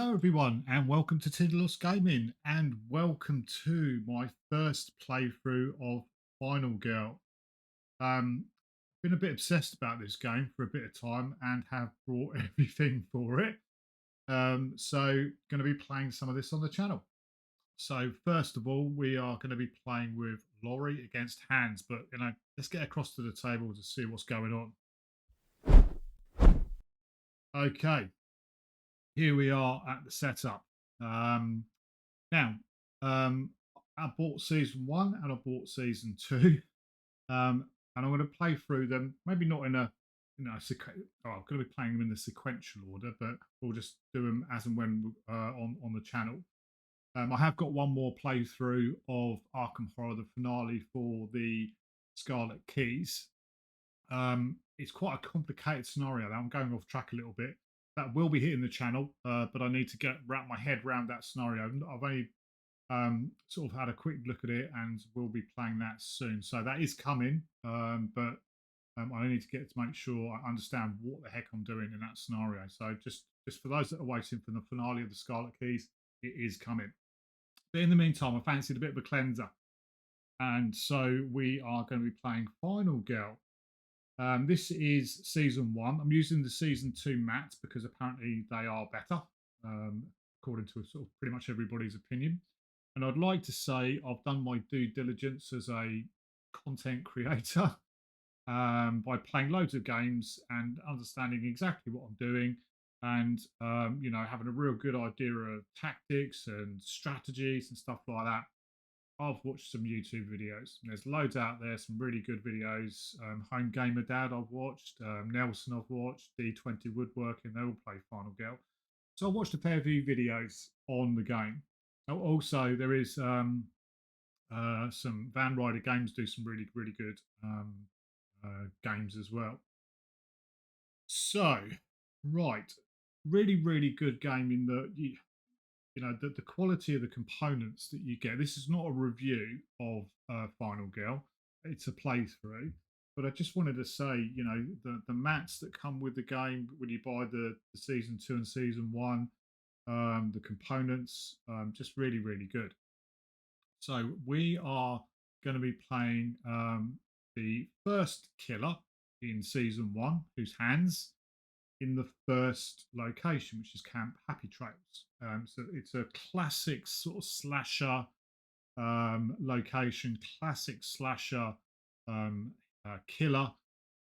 Hello, everyone, and welcome to Tidalus Gaming, and welcome to my first playthrough of Final Girl. Been a bit obsessed about this game for a bit of time, and have brought everything for it. So, going to be playing some of this on the channel. So, first of all, we are going to be playing with Laurie against Hans, but let's get across to the table to see what's going on. Okay, here we are at the setup. Now, I bought season one and I bought season two, and I'm going to play through them. Maybe not in a, I'm going to be playing them in the sequential order, but we'll just do them as and when on the channel. I have got one more playthrough of Arkham Horror, the finale for the Scarlet Keys. It's quite a complicated scenario. That I'm going off track a little bit. That will be hitting the channel, but I need to wrap my head around that scenario. I've only sort of had a quick look at it, and we'll be playing that soon. So that is coming, but I need to get to make sure I understand what the heck I'm doing in that scenario. So just for those that are waiting for the finale of the Scarlet Keys, it is coming. But in the meantime, I fancied a bit of a cleanser, and so we are going to be playing Final Girl. This is season one. I'm using the season two mats because apparently they are better, according to sort of pretty much everybody's opinion. And I'd like to say I've done my due diligence as a content creator by playing loads of games and understanding exactly what I'm doing, and having a real good idea of tactics and strategies and stuff like that. I've watched some YouTube videos. There's loads out there, some really good videos. Home Gamer Dad I've watched, Nelson I've watched, D20 Woodworking, they all play Final Girl. So I watched a fair few videos on the game. Also, there is some Van Rider Games do some really good games as well. So, right, really good game in that the quality of the components that you get. This is not a review of Final Girl; it's a playthrough. But I just wanted to say, the mats that come with the game when you buy the season two and season one, the components, just really good. So we are going to be playing the first killer in season one, who's Hans, in the first location, which is Camp Happy Trails. So it's a classic sort of slasher location, classic slasher killer,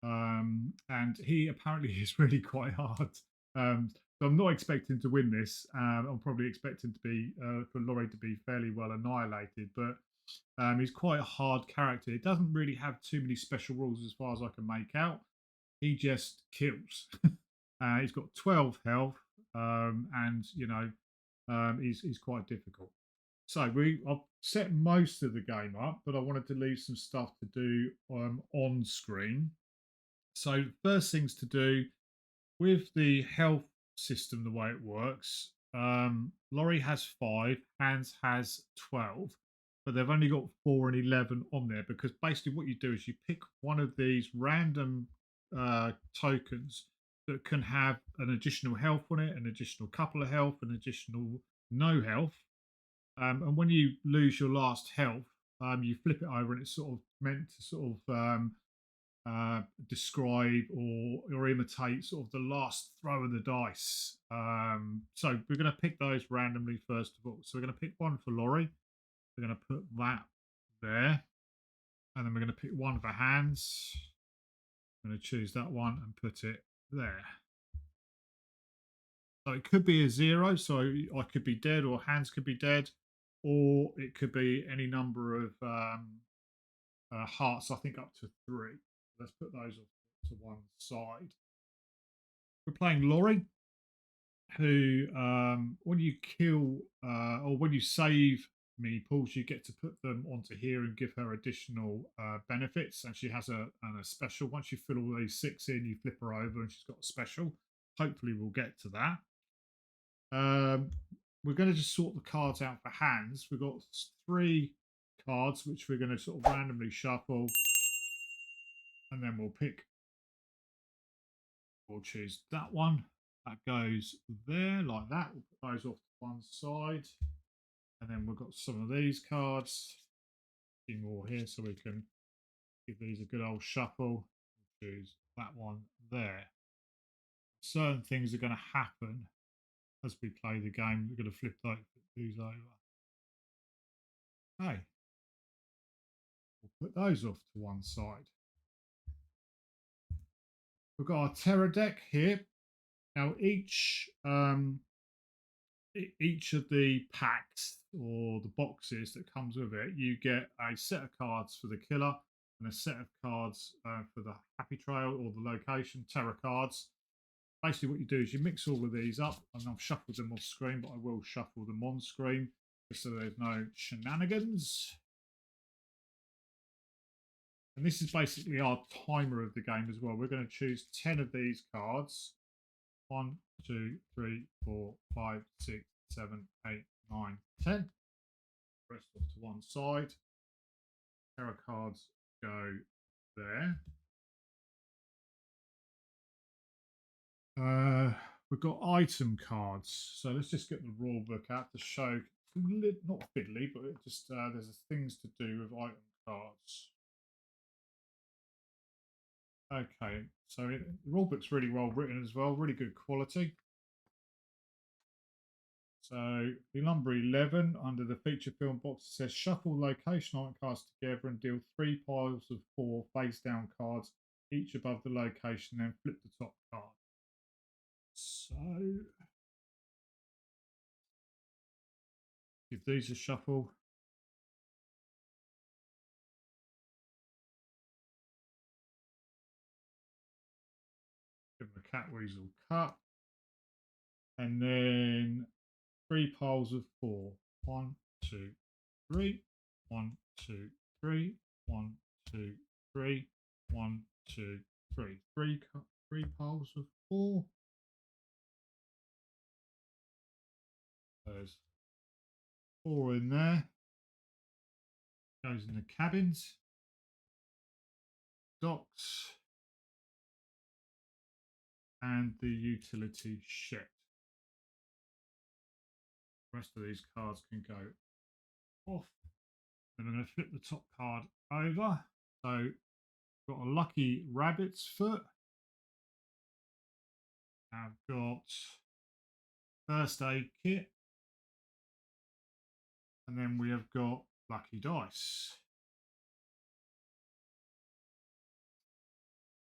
and he apparently is really quite hard. So I'm not expecting to win this. I'm probably expecting to be for Laurie to be fairly well annihilated, but he's quite a hard character. It doesn't really have too many special rules as far as I can make out. He just kills. He's got 12 health, and he's quite difficult. So I've set most of the game up, but I wanted to leave some stuff to do on screen. So first things to do with the health system, the way it works. Laurie has 5, Hans has 12, but they've only got 4 and 11 on there because basically what you do is you pick one of these random tokens that can have an additional health on it, an additional couple of health, an additional no health. And when you lose your last health, you flip it over, and it's sort of meant to sort of describe or imitate sort of the last throw of the dice. So we're going to pick those randomly first of all. So we're going to pick one for Laurie. We're going to put that there, and then we're going to pick one for Hans. I'm going to choose that one and put it there. So it could be a 0, so I could be dead, or Hans could be dead, or it could be any number of hearts, I think up to 3. Let's put those off to one side. We're playing Laurie, who, when you kill or when you save meeples, you get to put them onto here and give her additional benefits. And she has a special. Once you fill all these 6 in, you flip her over, and she's got a special. Hopefully, we'll get to that. We're going to just sort the cards out for Hans. We've got 3 cards, which we're going to sort of randomly shuffle, and then we'll choose that one. That goes there like that. We'll put those off to one side. And then we've got some of these cards. A few more here so we can give these a good old shuffle. Choose that one there. Certain things are going to happen as we play the game. We're going to flip these over. Hey, we'll put those off to one side. We've got our terror deck here. Now each of the packs or the boxes that comes with it, you get a set of cards for the killer and a set of cards for the happy trail or the location terror cards. Basically, what you do is you mix all of these up, and I've shuffled them off screen, but I will shuffle them on screen just so there's no shenanigans. And this is basically our timer of the game as well. We're going to choose 10 of these cards. 1, 2, 3, 4, 5, 6, 7, 8, 9, 10. Rest off to one side. Terror cards go there. We've got item cards. So let's just get the rule book out to show, not fiddly, but it just there's things to do with item cards. Okay, so the rule book's really well written as well, really good quality. So the number 11 under the feature film box says shuffle location item cards together and deal 3 piles of 4 face down cards, each above the location, then flip the top card. So give these a shuffle. Give them a cat weasel cut. And then 3 piles of 4. 1, 2, 3. 1, 2, 3. 1, 2, 3. 1, 2, 3. 3 piles of 4. There's 4 in there. Goes in the cabins, docks, and the utility shed. The rest of these cards can go off. And I'm going to flip the top card over. So got a lucky rabbit's foot. I've got first aid kit. And then we have got lucky dice.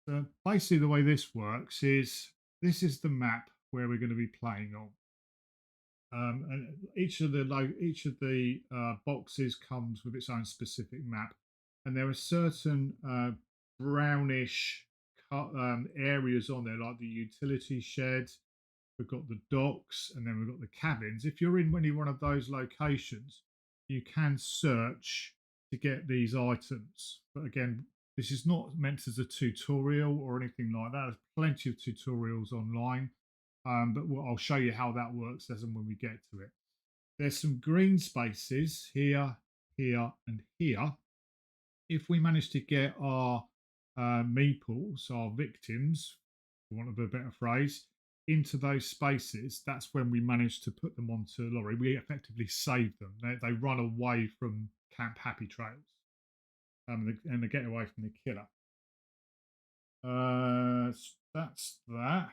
So basically the way this works is this is the map where we're going to be playing on. And each of the boxes comes with its own specific map, and there are certain brownish areas on there, like the utility shed. We've got the docks, and then we've got the cabins. If you're in any one of those locations, you can search to get these items. But again, this is not meant as a tutorial or anything like that. There's plenty of tutorials online. But I'll show you how that works as and when we get to it. There's some green spaces here, here, and here. If we manage to get our meeples, our victims, for want of a better phrase, into those spaces, that's when we manage to put them onto a lorry. We effectively save them. They run away from Camp Happy Trails, and they get away from the killer. That's that.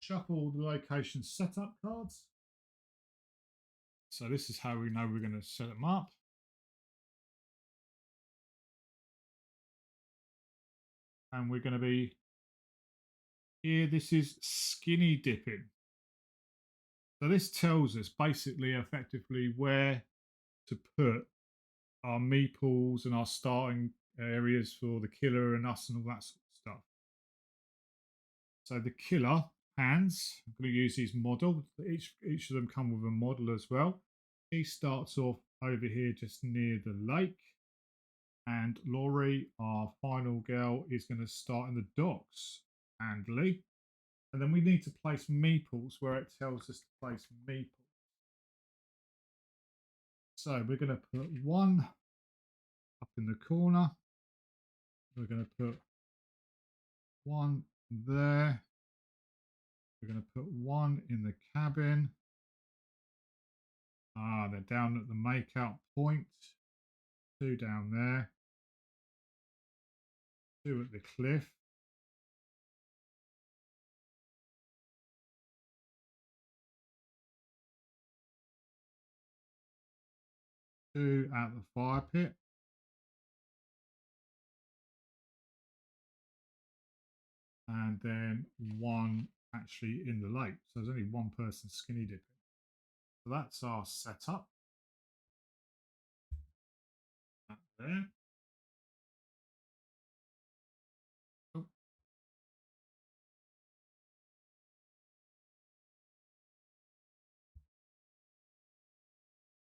Shuffle the location setup cards. So this is how we know we're going to set them up. And we're going to be here. This is skinny dipping. So this tells us basically effectively where to put our meeples and our starting areas for the killer and us and all that sort of stuff. So the killer hands, I'm going to use his model. Each of them come with a model as well. He starts off over here just near the lake. And Laurie, our final girl, is going to start in the docks. And Lee. And then we need to place meeples where it tells us to place meeples. So we're going to put one up in the corner. We're going to put one there. We're going to put one in the cabin. Ah, they're down at the makeout point. Two down there. Two at the cliff. Two at the fire pit. And then one actually in the lake. So there's only one person skinny dipping. So that's our setup. That there. Oh.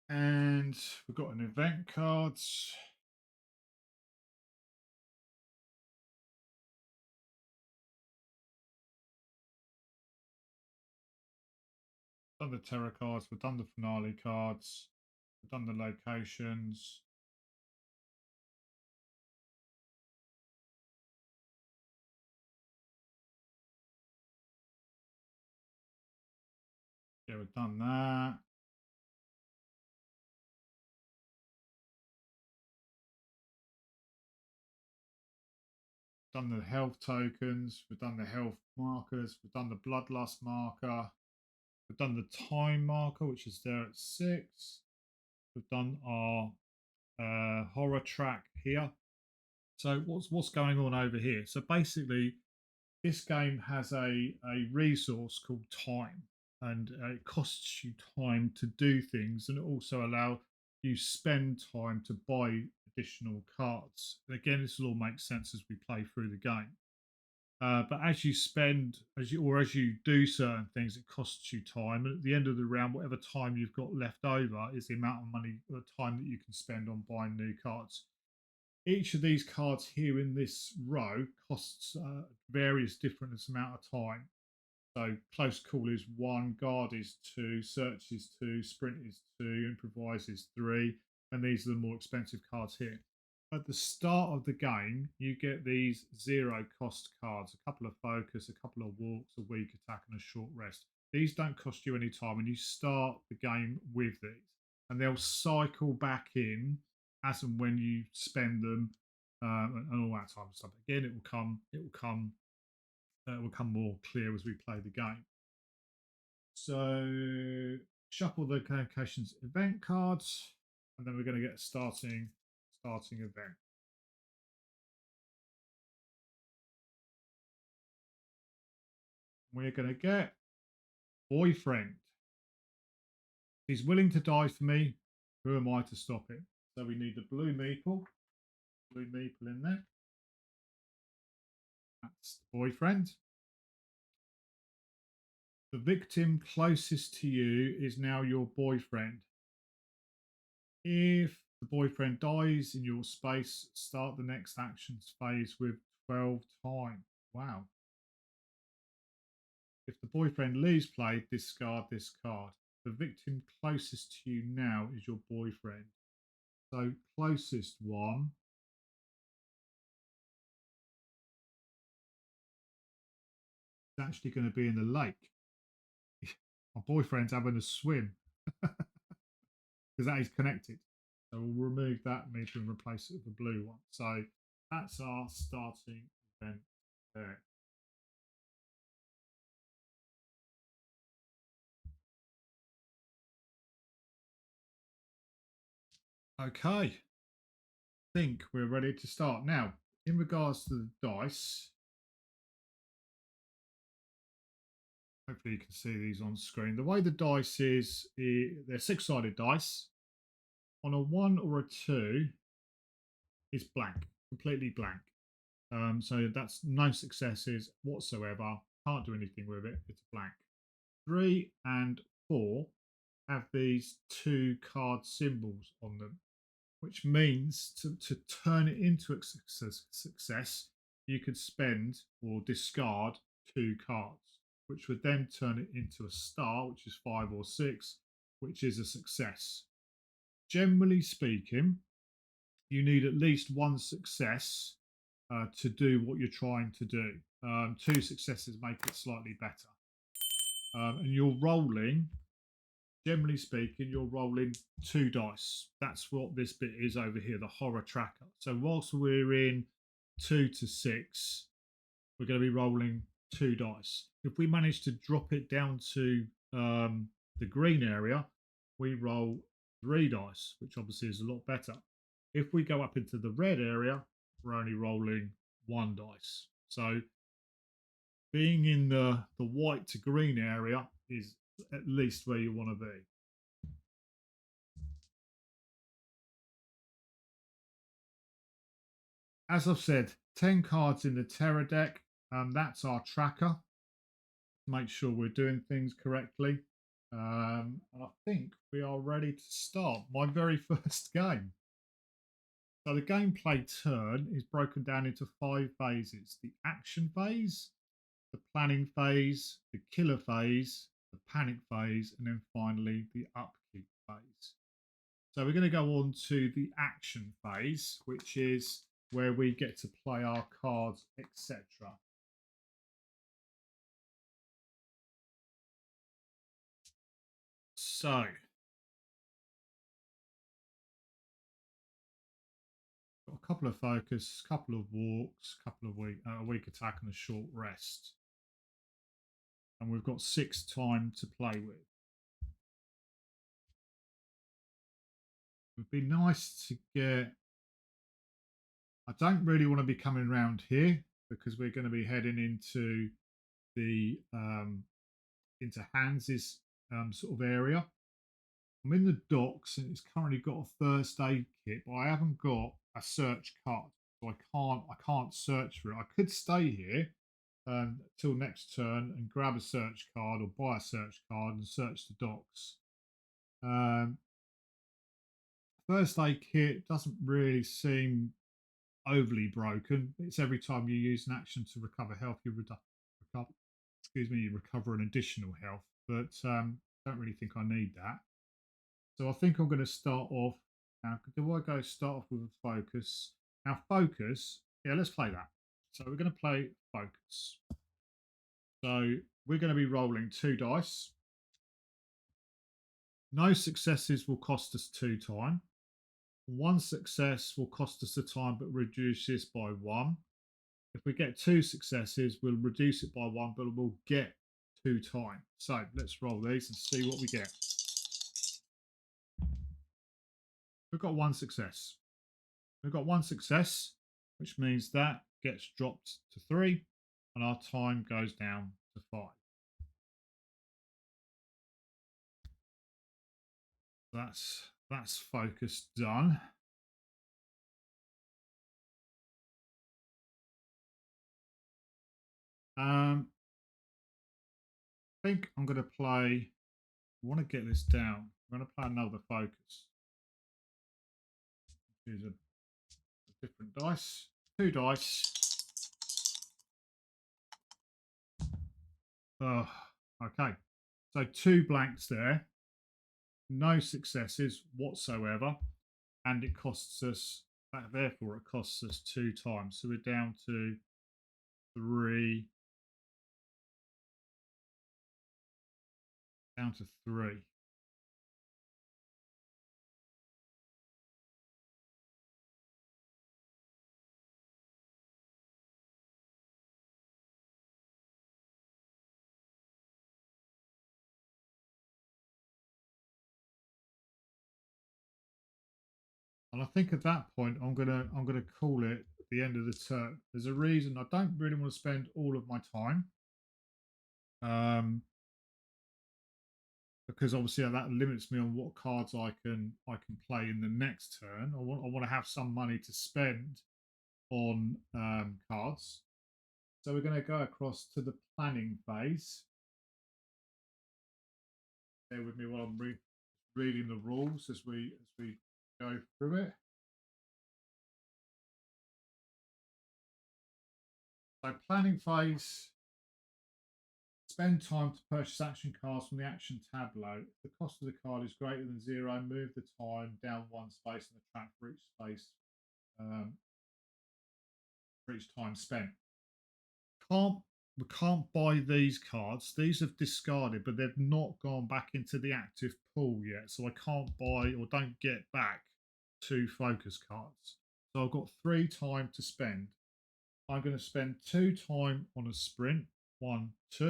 And we've got an event cards. Done the terror cards, we've done the finale cards, we've done the locations. Yeah, we've done that. Done the health tokens, we've done the health markers, we've done the bloodlust marker, we've done the time marker, which is there at 6. We've done our horror track here. So what's going on over here? So basically, this game has a resource called time, and it costs you time to do things, and it also allows you spend time to buy additional cards. And again, this will all make sense as we play through the game. But as you spend, as you do certain things, it costs you time. And at the end of the round, whatever time you've got left over is the amount of money or time that you can spend on buying new cards. Each of these cards here in this row costs various different amount of time. So close call is 1, guard is 2, search is 2, sprint is 2, improvise is 3, and these are the more expensive cards here. At the start of the game, you get these 0 cost cards, a couple of focus, a couple of walks, a weak attack, and a short rest. These don't cost you any time, and you start the game with these, and they'll cycle back in as and when you spend them, and all that type of stuff. Again, it will come more clear as we play the game. So shuffle the locations event cards, and then we're going to get a starting event. We're going to get boyfriend. He's willing to die for me. Who am I to stop it? So we need the blue meeple in there. That's boyfriend. The victim closest to you is now your boyfriend. If the boyfriend dies in your space, start the next actions phase with 12 time. Wow. If the boyfriend leaves play, discard this card. The victim closest to you now is your boyfriend. So closest one is actually going to be in the lake. My boyfriend's having a swim because that is connected. So we'll remove that meter and replace it with a blue one. So that's our starting event there. Okay, I think we're ready to start. Now, in regards to the dice, hopefully you can see these on screen. The way the dice is, they're 6-sided dice. On a 1 or a 2, it's blank, completely blank. So that's no successes whatsoever. Can't do anything with it. It's blank. 3 and 4 have these 2 card symbols on them, which means to turn it into a success, you could spend or discard 2 cards, which would then turn it into a star, which is 5 or 6, which is a success. Generally speaking, you need at least 1 success to do what you're trying to do. 2 successes make it slightly better. and you're rolling. Generally speaking, you're rolling 2 dice. That's what this bit is over here, the horror tracker. So whilst we're in 2 to 6, we're going to be rolling 2 dice. If we manage to drop it down to the green area, we roll 3 dice, which obviously is a lot better. If we go up into the red area, we're only rolling 1 dice. So being in the white to green area is at least where you want to be. As I've said, 10 cards in the terror deck. That's our tracker. Make sure we're doing things correctly. And I think we are ready to start my very first game. So the gameplay turn is broken down into 5 phases: the action phase, the planning phase, the killer phase, the panic phase, and then finally the upkeep phase. So we're going to go on to the action phase, which is where we get to play our cards, etc. So got a couple of focus, couple of walks, couple of a week attack, and a short rest. And we've got 6 time to play with. It would be nice to get. I don't really want to be coming around here because we're going to be heading into the into Hans's sort of area. I'm in the docks and it's currently got a first aid kit, but I haven't got a search card, so I can't search for it. I could stay here till next turn and grab a search card or buy a search card and search the docks. Um, First aid kit doesn't really seem overly broken. It's every time you use an action to recover health, recover, excuse me, you recover an additional health. But don't really think I need that. So I think I'm going to start off. Now, do I go start off with focus? Now, focus. Yeah, let's play that. So we're going to play focus. So we're going to be rolling 2 dice. No successes will cost us 2 time. One success will cost us the time but reduces by 1. If we get 2 successes, we'll reduce it by 1, but we'll get 2 time. So let's roll these and see what we get. We've got 1 success. We've got 1 success, which means that gets dropped to 3 and our time goes down to 5. That's focus done. I think I'm going to play. I want to get this down. I'm going to play another focus. Here's a different dice. 2 dice. Oh, okay. So 2 blanks there. No successes whatsoever. And it costs us, therefore, it costs us 2 times. So we're down to 3. Down to 3. And I think at that point I'm gonna call it the end of the turn. There's a reason I don't really want to spend all of my time. Because obviously that limits me on what cards I can play in the next turn. I want to have some money to spend on cards. So we're going to go across to the planning phase. Bear with me while I'm reading the rules as we go through it. So planning phase. Spend time to purchase action cards from the action tableau. If the cost of the card is greater than 0, move the time down 1 space on the track for each space for each time spent. Can't we can't buy these cards. These have discarded, but they've not gone back into the active pool yet. So I can't buy or don't get back 2 focus cards. So I've got 3 time to spend. I'm going to spend 2 time on a sprint, 1, 2,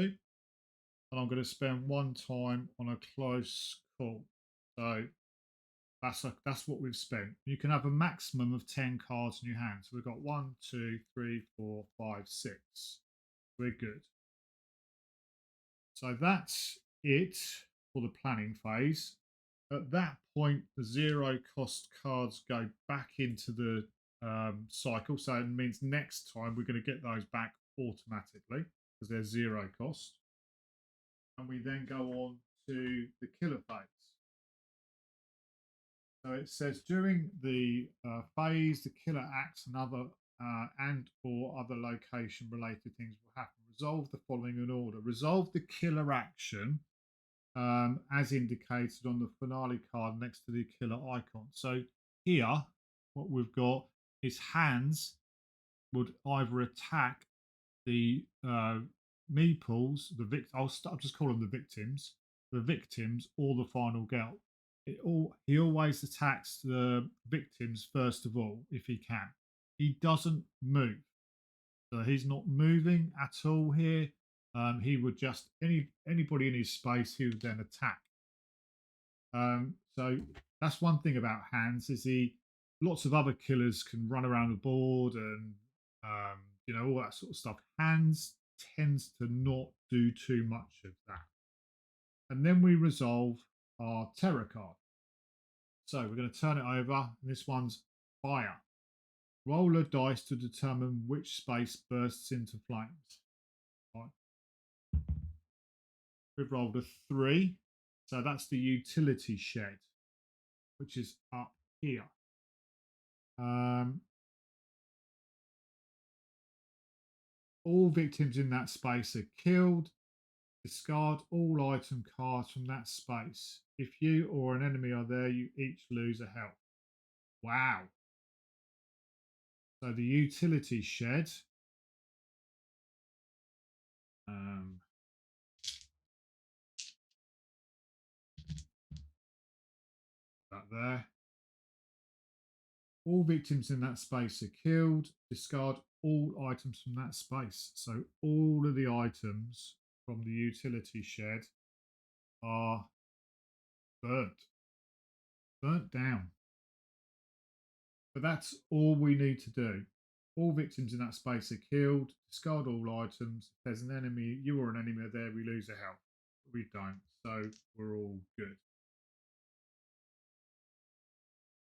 and I'm going to spend 1 time on a close call. So that's what we've spent. You can have a maximum of 10 cards in your hand. So we've got 1, 2, 3, 4, 5, 6. We're good. So that's it for the planning phase. At that point, the 0 cost cards go back into the cycle. So it means next time we're going to get those back automatically because they're 0 cost. And we then go on to the killer phase. So it says during the phase, the killer acts and or other location related things will happen. Resolve the following in order. Resolve the killer action as indicated on the finale card next to the killer icon. So here, what we've got is hands would either attack the meeples, I'll just call them the victims, or the final girl. He always attacks the victims first of all if he can. He doesn't move, so he's not moving at all here. He would just anybody in his space he would then attack. So that's one thing about Hans is lots of other killers can run around the board and all that sort of stuff. Hans tends to not do too much of that. And then we resolve our terror card. So we're going to turn it over. And this one's fire. Roll a dice to determine which space bursts into flames. Right. We've rolled a 3. So that's the utility shed, which is up here. All victims in that space are killed. Discard all item cards from that space. If you or an enemy are there, you each lose a health. Wow. So the utility shed. That there. All victims in that space are killed. Discard all items from that space. So all of the items from the utility shed are burnt down. But that's all we need to do. All victims in that space are killed. Discard all items. If there's an enemy, you or an enemy are there, we lose a health. We don't, so we're all good.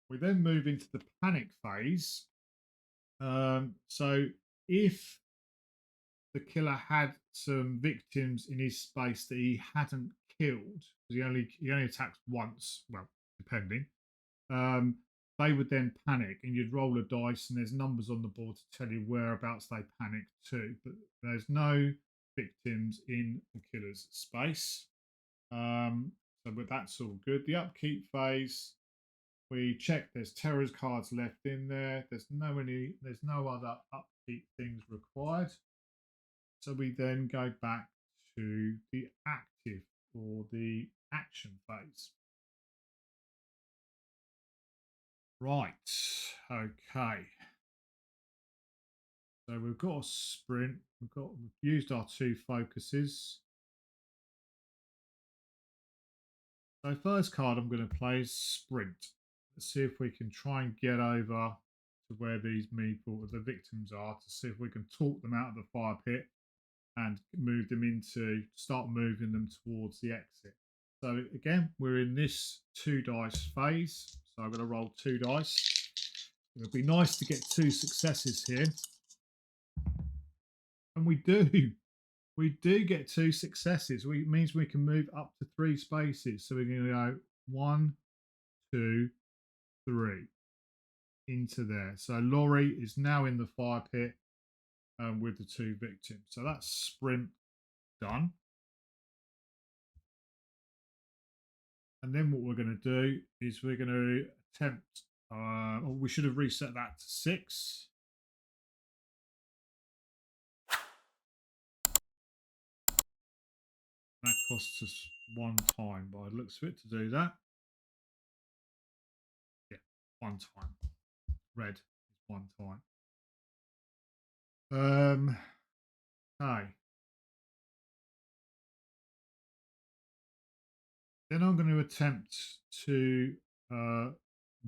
We then move into the panic phase. So if the killer had some victims in his space that he hadn't killed, he only attacks once, well, depending, they would then panic and you'd roll a dice and there's numbers on the board to tell you whereabouts they panic to, but there's no victims in the killer's space. But that's all good. The upkeep phase, we check there's terrors cards left in there. There's no other upkeep things required. So we then go back to the active or the action phase. Right, okay. So we've got a sprint. We've used our 2 focuses. So first card I'm going to play is sprint. Let's see if we can try and get over to where these the victims are, to see if we can talk them out of the fire pit and start moving them towards the exit. So again, we're in this 2 dice phase. So I'm going to roll 2 dice. It would be nice to get 2 successes here. And we do. We do get 2 successes. It means we can move up to 3 spaces. So we're going to go 1, 2, 3 into there. So Laurie is now in the fire pit with the 2 victims. So that's sprint done. And then what we're going to do is we're going to attempt, we should have reset that to 6. That costs us 1 time by the looks of it to do that. Yeah, 1 time. Red is 1 time. Okay. Then I'm going to attempt to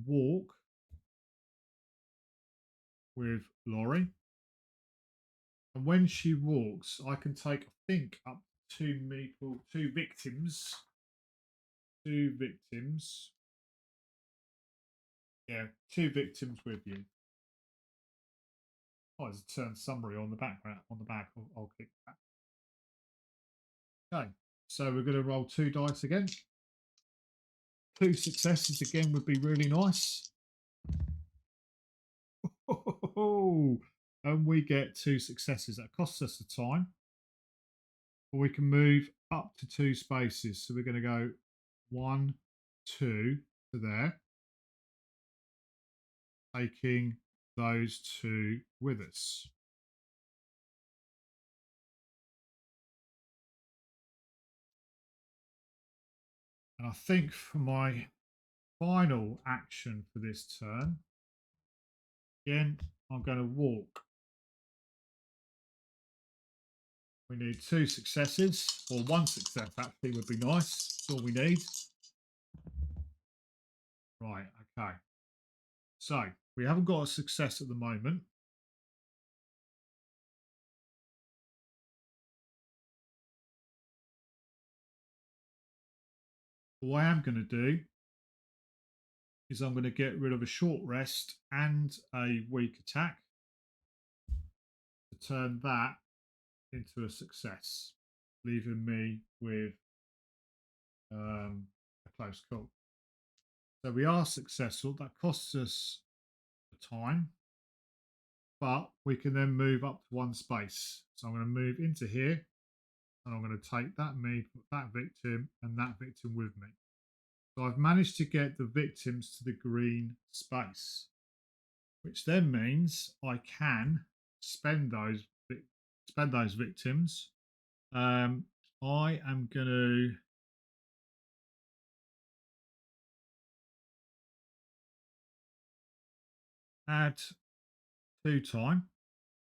walk with Laurie. And when she walks, I can take, I think, up to two victims. Two victims. Yeah, two victims with you. Oh, there's a turn summary on the background on the back. I'll click that. Okay, so we're going to roll 2 dice again. 2 successes again would be really nice. And we get 2 successes. That costs us the time. But we can move up to 2 spaces. So we're going to go 1, 2 to there, taking those 2 with us. And I think for my final action for this turn, again, I'm going to walk. We need 2 successes, or 1 success actually would be nice. That's all we need. Right, okay. So we haven't got a success at the moment. What I am going to do is I'm going to get rid of a short rest and a weak attack to turn that into a success, leaving me with a close call. So we are successful. That costs us a time, but we can then move up to 1 space. So I'm going to move into here, and I'm going to take put that victim and that victim with me. So I've managed to get the victims to the green space, which then means I can spend those victims. I am going to add 2 time,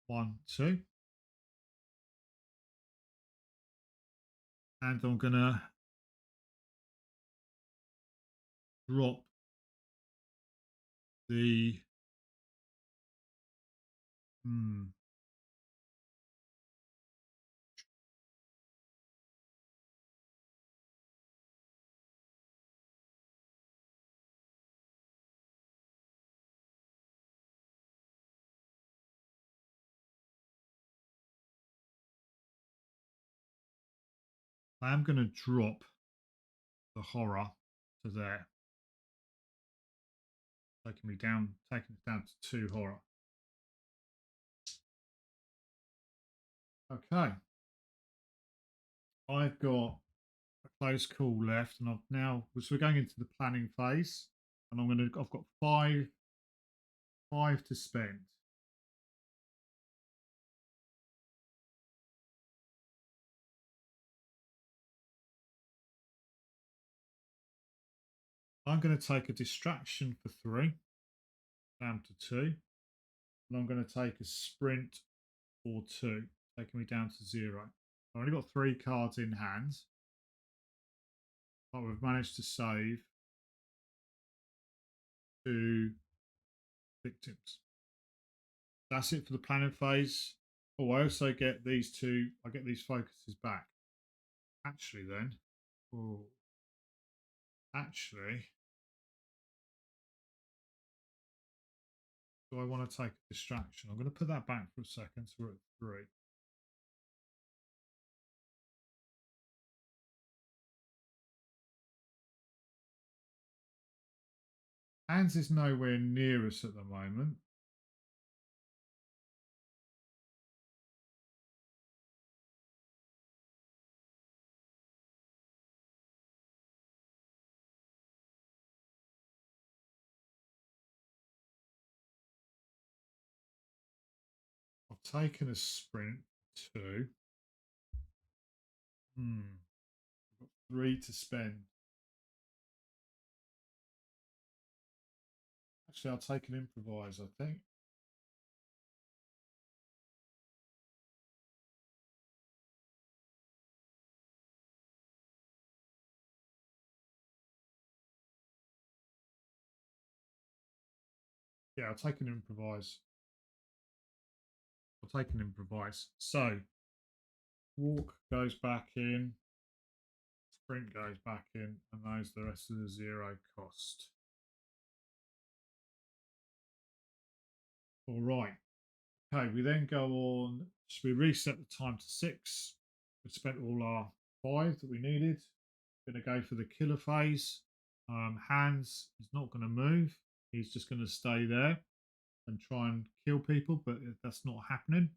1, 2, and I'm going to drop the I am going to drop the horror to there, taking it down to 2 horror. Okay, I've got a close call left, and so we're going into the planning phase, and I've got five to spend. I'm going to take a distraction for 3, down to 2, and I'm going to take a sprint for 2, taking me down to 0. I've only got 3 cards in hand, but we've managed to save 2 victims. That's it for the planning phase. Oh, I also get these 2. I get these focuses back. Actually, then, oh, actually, do I want to take a distraction? I'm going to put that back for a second. So we're at 3. Hands is nowhere near us at the moment. I've taken a sprint 2. 3 to spend. Actually, I'll take an improvise, I think. Yeah, I'll take an improvise. I'll take an improvise. So, walk goes back in, sprint goes back in, and those are the rest of the 0 cost. All right. Okay, we then go on. So we reset the time to 6. We spent all our 5 that we needed. Going to go for the killer phase. Hans is not going to move. He's just going to stay there and try and kill people, but that's not happening.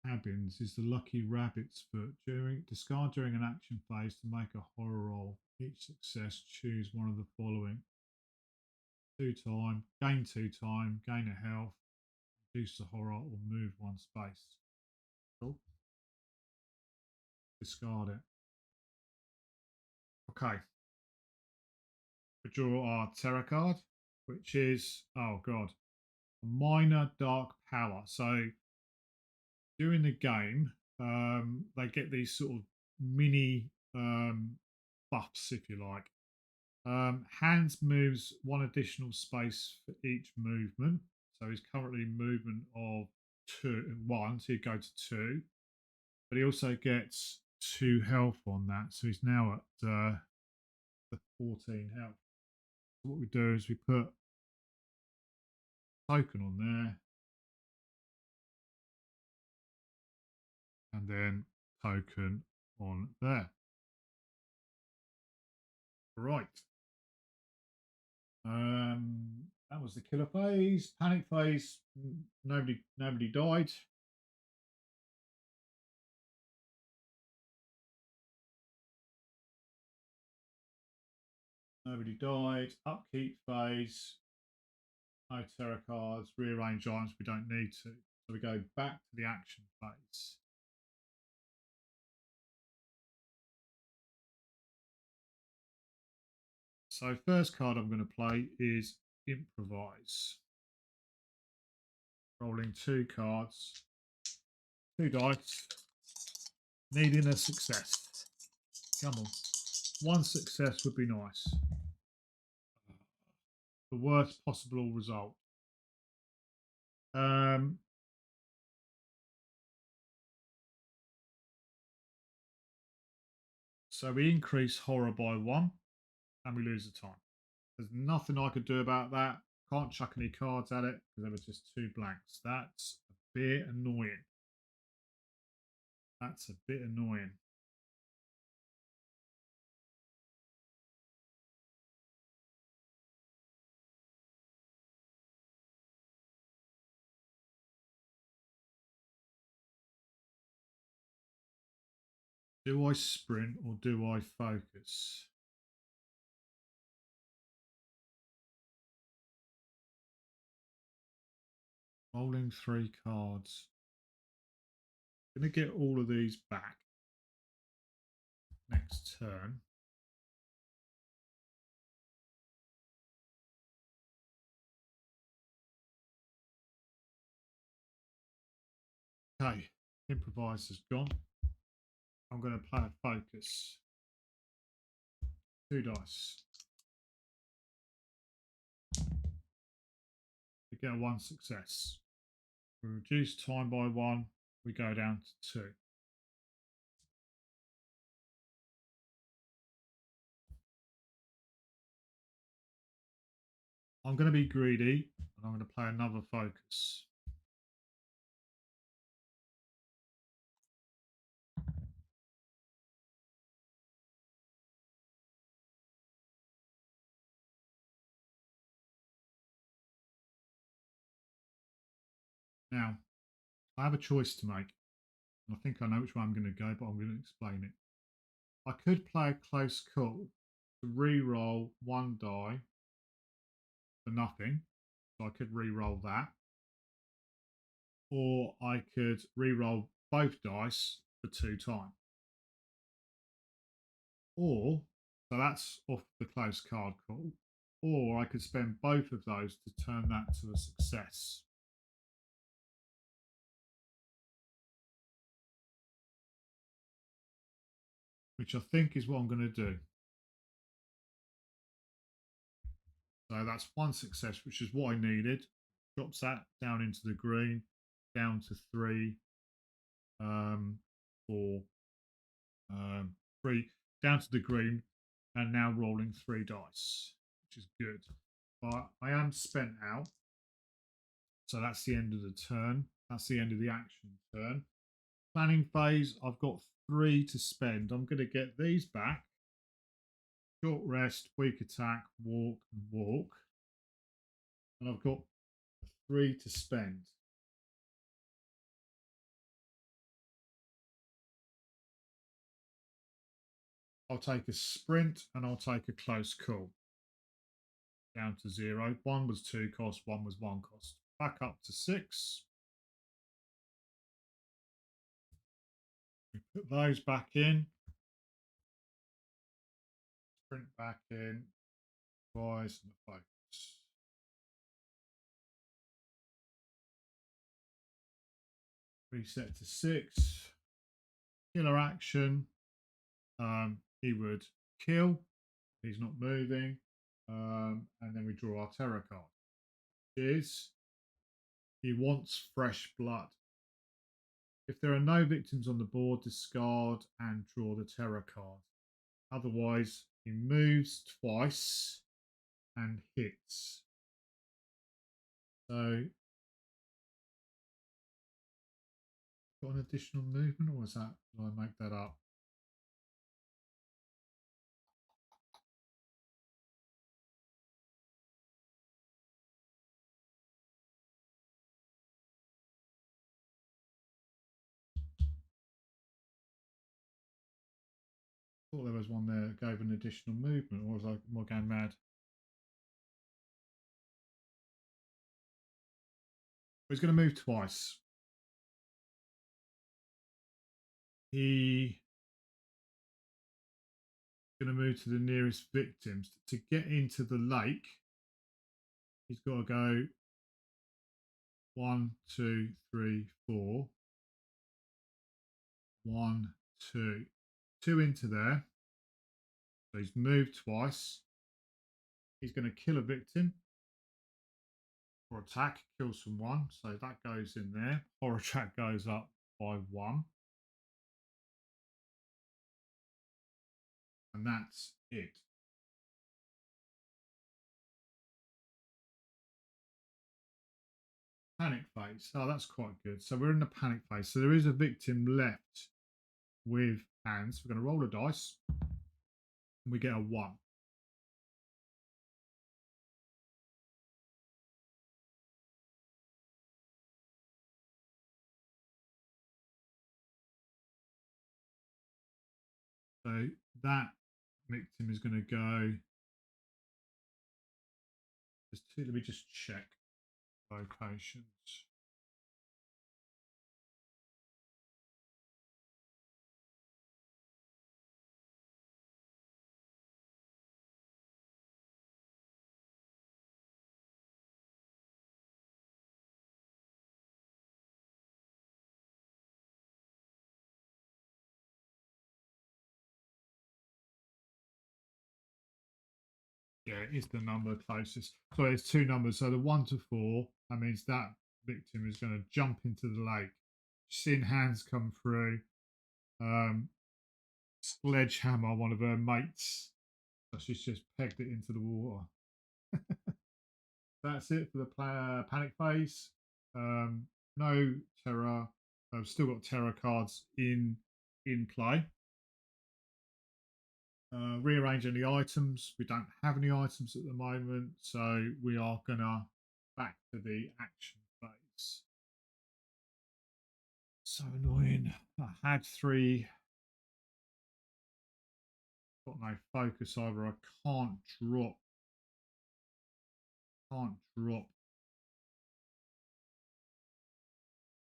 Cabins is the lucky rabbit's foot. Discard during an action phase to make a horror roll. Each success, choose one of the following: 2 time, gain 2 time, gain a health, reduce the horror, or move 1 space. Cool. Discard it. Okay. We draw our terror card, which is, oh god, a minor dark power. So during the game, they get these sort of mini buffs, if you like. Hans moves 1 additional space for each movement. So he's currently movement of 1, so he'd go to 2. But he also gets 2 health on that. So he's now at the 14 health. So what we do is we put token on there and then token on there. Right. That was the killer phase. Panic phase. Nobody died. Nobody died. Upkeep phase. No terror cards. Rearrange items. We don't need to. So we go back to the action phase. So first card I'm going to play is improvise. Rolling 2 cards. 2 dice. Needing a success. Come on. 1 success would be nice. The worst possible result. So we increase horror by 1 and we lose the time. There's nothing I could do about that. Can't chuck any cards at it because there were just 2 blanks. That's a bit annoying. That's a bit annoying. Do I sprint or do I focus? Rolling 3 cards. Going to get all of these back next turn. Okay, improvise has gone. I'm going to play a focus. 2 dice. We get 1 success. We reduce time by 1. We go down to 2. I'm going to be greedy and I'm going to play another focus. Now, I have a choice to make. I think I know which way I'm going to go, but I'm going to explain it. I could play a close call to re-roll 1 die for nothing. So I could re-roll that, or I could re-roll both dice for 2 times. Or, so that's off the close card call. Or I could spend both of those to turn that to a success. Which I think is what I'm going to do. So that's one success, which is what I needed. Drops that down into the green, down to 3, 4, 3, down to the green, and now rolling 3 dice, which is good. But I am spent out. So that's the end of the turn. That's the end of the action turn. Planning phase, I've got 3 to spend. I'm going to get these back. Short rest, weak attack, walk, and walk. And I've got 3 to spend. I'll take a sprint and I'll take a close call. Down to 0. 1 was 2 cost, 1 was 1 cost. Back up to 6. We put those back in. Sprint back in. Rise and focus. Reset to 6. Killer action. He would kill. He's not moving. And then we draw our terror card. Is he wants fresh blood. If there are no victims on the board, discard and draw the terror card. Otherwise, he moves twice and hits. So, got an additional movement, or is that? Did I make that up? I thought there was one there that gave an additional movement, or was I more going mad? He's going to move twice. He's going to move to the nearest victims. To get into the lake, he's got to go 1, 2, 3, 4. 1, 2. 2 into there. So he's moved twice. He's going to kill a victim. Or attack, kills someone. So that goes in there. Horror track goes up by 1. And that's it. Panic phase. Oh, that's quite good. So we're in the panic phase. So there is a victim left with hands. We're going to roll a dice. And we get a 1. So that victim is going to go. Let me just check locations. Yeah, it's the number closest. So it's 2 numbers. So the 1 to 4, that means that victim is going to jump into the lake. Seeing hands come through. Sledgehammer, one of her mates. So she's just pegged it into the water. That's it for the panic phase. No terror. I've still got terror cards in play. Rearrange any items. We don't have any items at the moment, so we are gonna back to the action phase. So annoying. I had 3. Got no focus either. I can't drop Can't drop.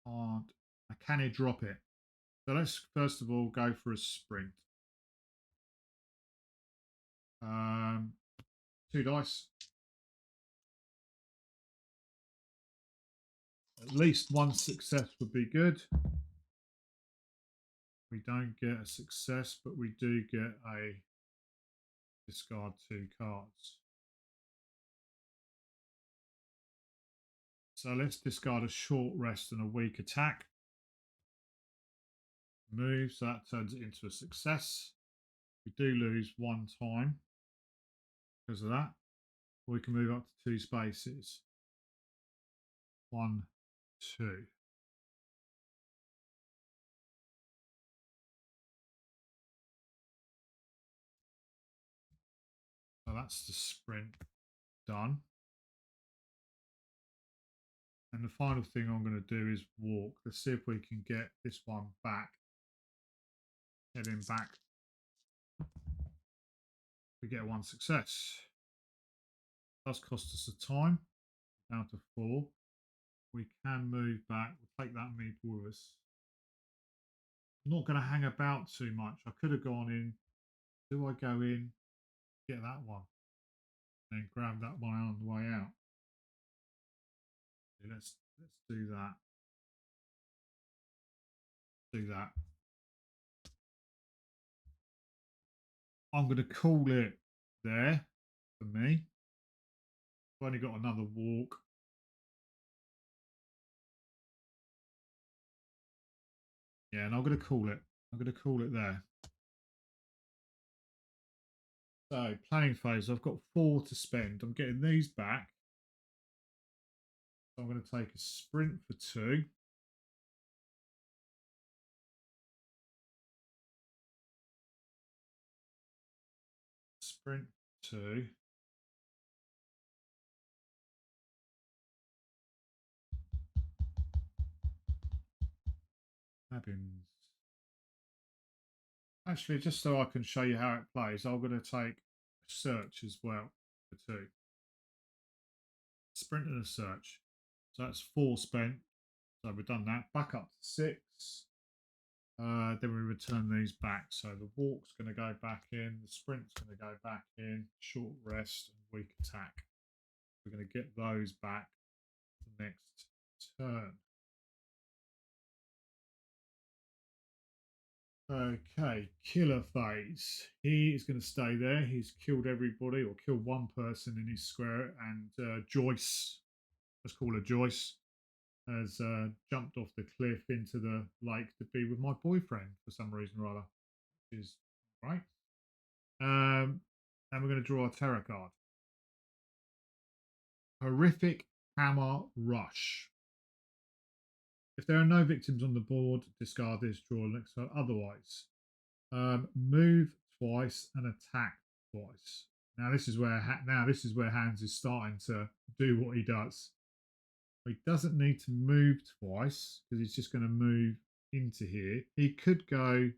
Can't. Can he drop it? So let's first of all go for a sprint. 2 dice. At least 1 success would be good. We don't get a success, but we do get a discard 2 cards. So let's discard a short rest and a weak attack. Move, so that turns it into a success. We do lose 1 time because of that. We can move up to 2 spaces. 1, 2. So that's the sprint done. And the final thing I'm going to do is walk. Let's see if we can get this one back. Heading back. We get 1 success. Does cost us a time. Down to 4. We can move back. We'll take that meeple with us. I'm not going to hang about too much. I could have gone in. Do I go in? Get that one. And then grab that one on the way out. Let's do that. Do that. I'm going to call it there for me. I've only got another walk. Yeah, and I'm going to call it. I'm going to call it there. So, planning phase, I've got 4 to spend. I'm getting these back. So I'm going to take a sprint for 2. Sprint 2. Cabins. Actually, just so I can show you how it plays, I'm going to take a search as well for 2. Sprint and a search. So that's 4 spent. So we've done that. Back up to 6. Then we return these back. So the walk's going to go back in. The sprint's going to go back in. Short rest and weak attack. We're going to get those back the next turn. Okay, killer phase. He is going to stay there. He's killed everybody or killed 1 person in his square. And Joyce, let's call her Joyce, has jumped off the cliff into the lake to be with my boyfriend for some reason or other, which is right. And we're going to draw a tarot card. Horrific Hammer Rush. If there are no victims on the board, discard this, draw next card. Otherwise, move twice and attack twice. Now this is where Hans is starting to do what he does. He doesn't need to move twice because he's just going to move into here. He could go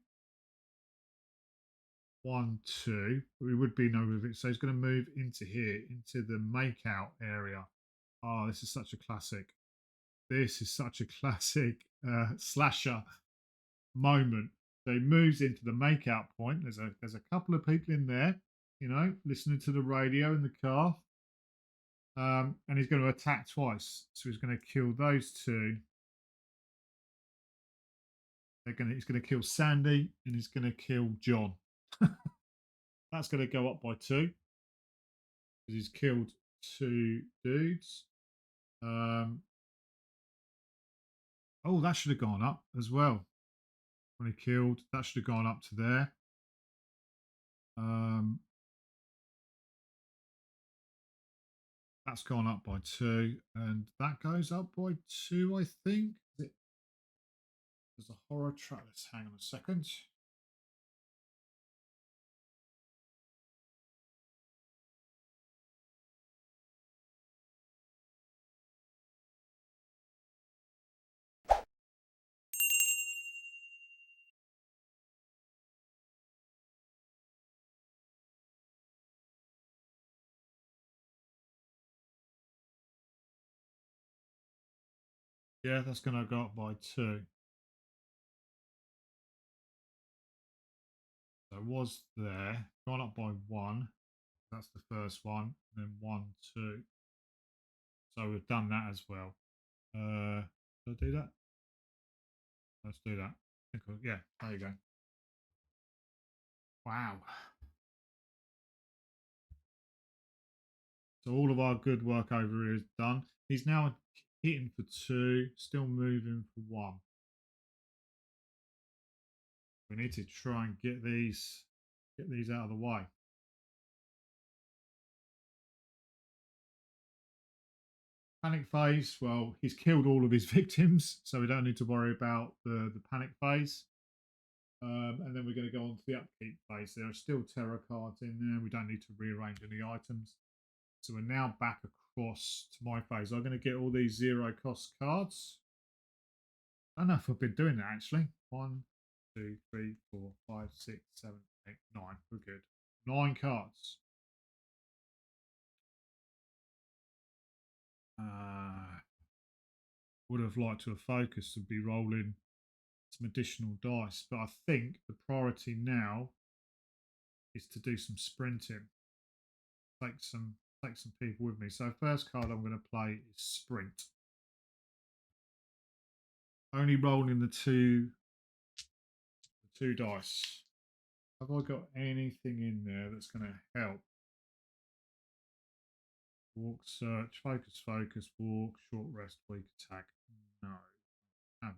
1, 2, but we would be no moving. So he's going to move into here, into the makeout area. Oh, this is such a classic. This is such a classic slasher moment. So he moves into the makeout point. There's a couple of people in there, you know, listening to the radio in the car. And he's going to attack twice. So he's going to kill those 2. He's going to kill Sandy and he's going to kill John. That's going to go up by 2 because he's killed 2 dudes. Oh, that should have gone up as well. When he killed, that should have gone up to there. That's gone up by 2, and that goes up by 2, I think. There's a horror track. Let's hang on a second. Yeah, that's going to go up by 2. So it was there, gone up by 1. That's the first one. And then 1, 2. So we've done that as well. Did I do that? Let's do that. Yeah, there you go. Wow. So all of our good work over here is done. He's now hitting for 2, still moving for 1. We need to try and get these out of the way. Panic phase. Well, he's killed all of his victims, so we don't need to worry about the panic phase. And then we're going to go on to the upkeep phase. There are still terror cards in there. We don't need to rearrange any items. So we're now back across to my phase. I'm going to get all these 0 cost cards. I don't know if I've been doing that actually. 1, 2, 3, 4, 5, 6, 7, 8, 9. We're good. 9 cards. Would have liked to have focused and be rolling some additional dice, but I think the priority now is to do some sprinting. Take some people with me. So first card I'm going to play is sprint. Only rolling the two dice. Have I got anything in there that's going to help? Walk, search, focus, focus, walk, short rest, weak attack. No, haven't.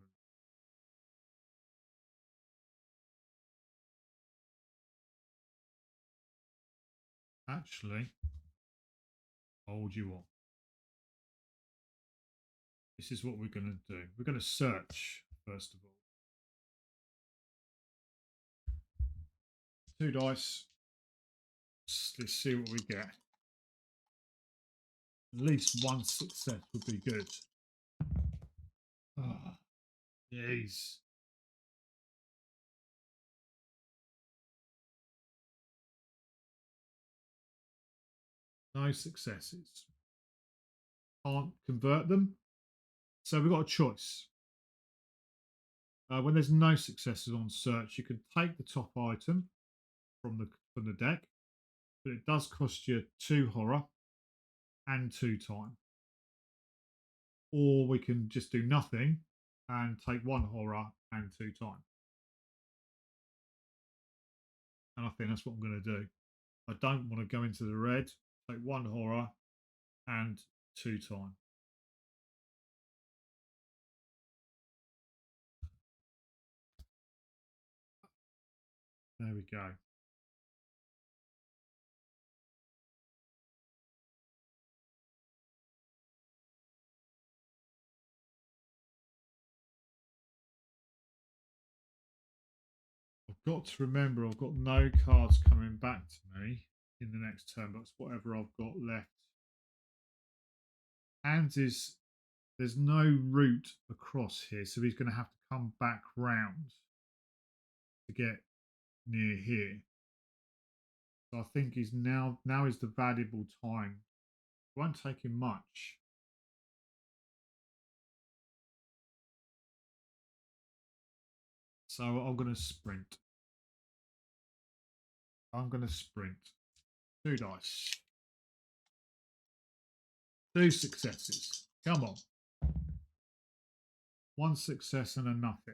Actually, hold you on. This is what we're going to do. We're going to search, first of all. 2 dice. Let's see what we get. At least 1 success would be good. Oh, jeez. No successes. Can't convert them. So we've got a choice. When there's no successes on search, you can take the top item from the deck, but it does cost you 2 horror and 2 time. Or we can just do nothing and take 1 horror and 2 time. And I think that's what I'm going to do. I don't want to go into the red. Take 1 horror and 2 time. There we go. I've got to remember I've got no cards coming back to me in the next turn, but it's whatever I've got left. Hands is there's no route across here, so he's going to have to come back round to get near here. So I think he's now is the valuable time. It won't take him much. So I'm going to sprint. I'm going to sprint. 2 dice. 2 successes. Come on. 1 success and a nothing.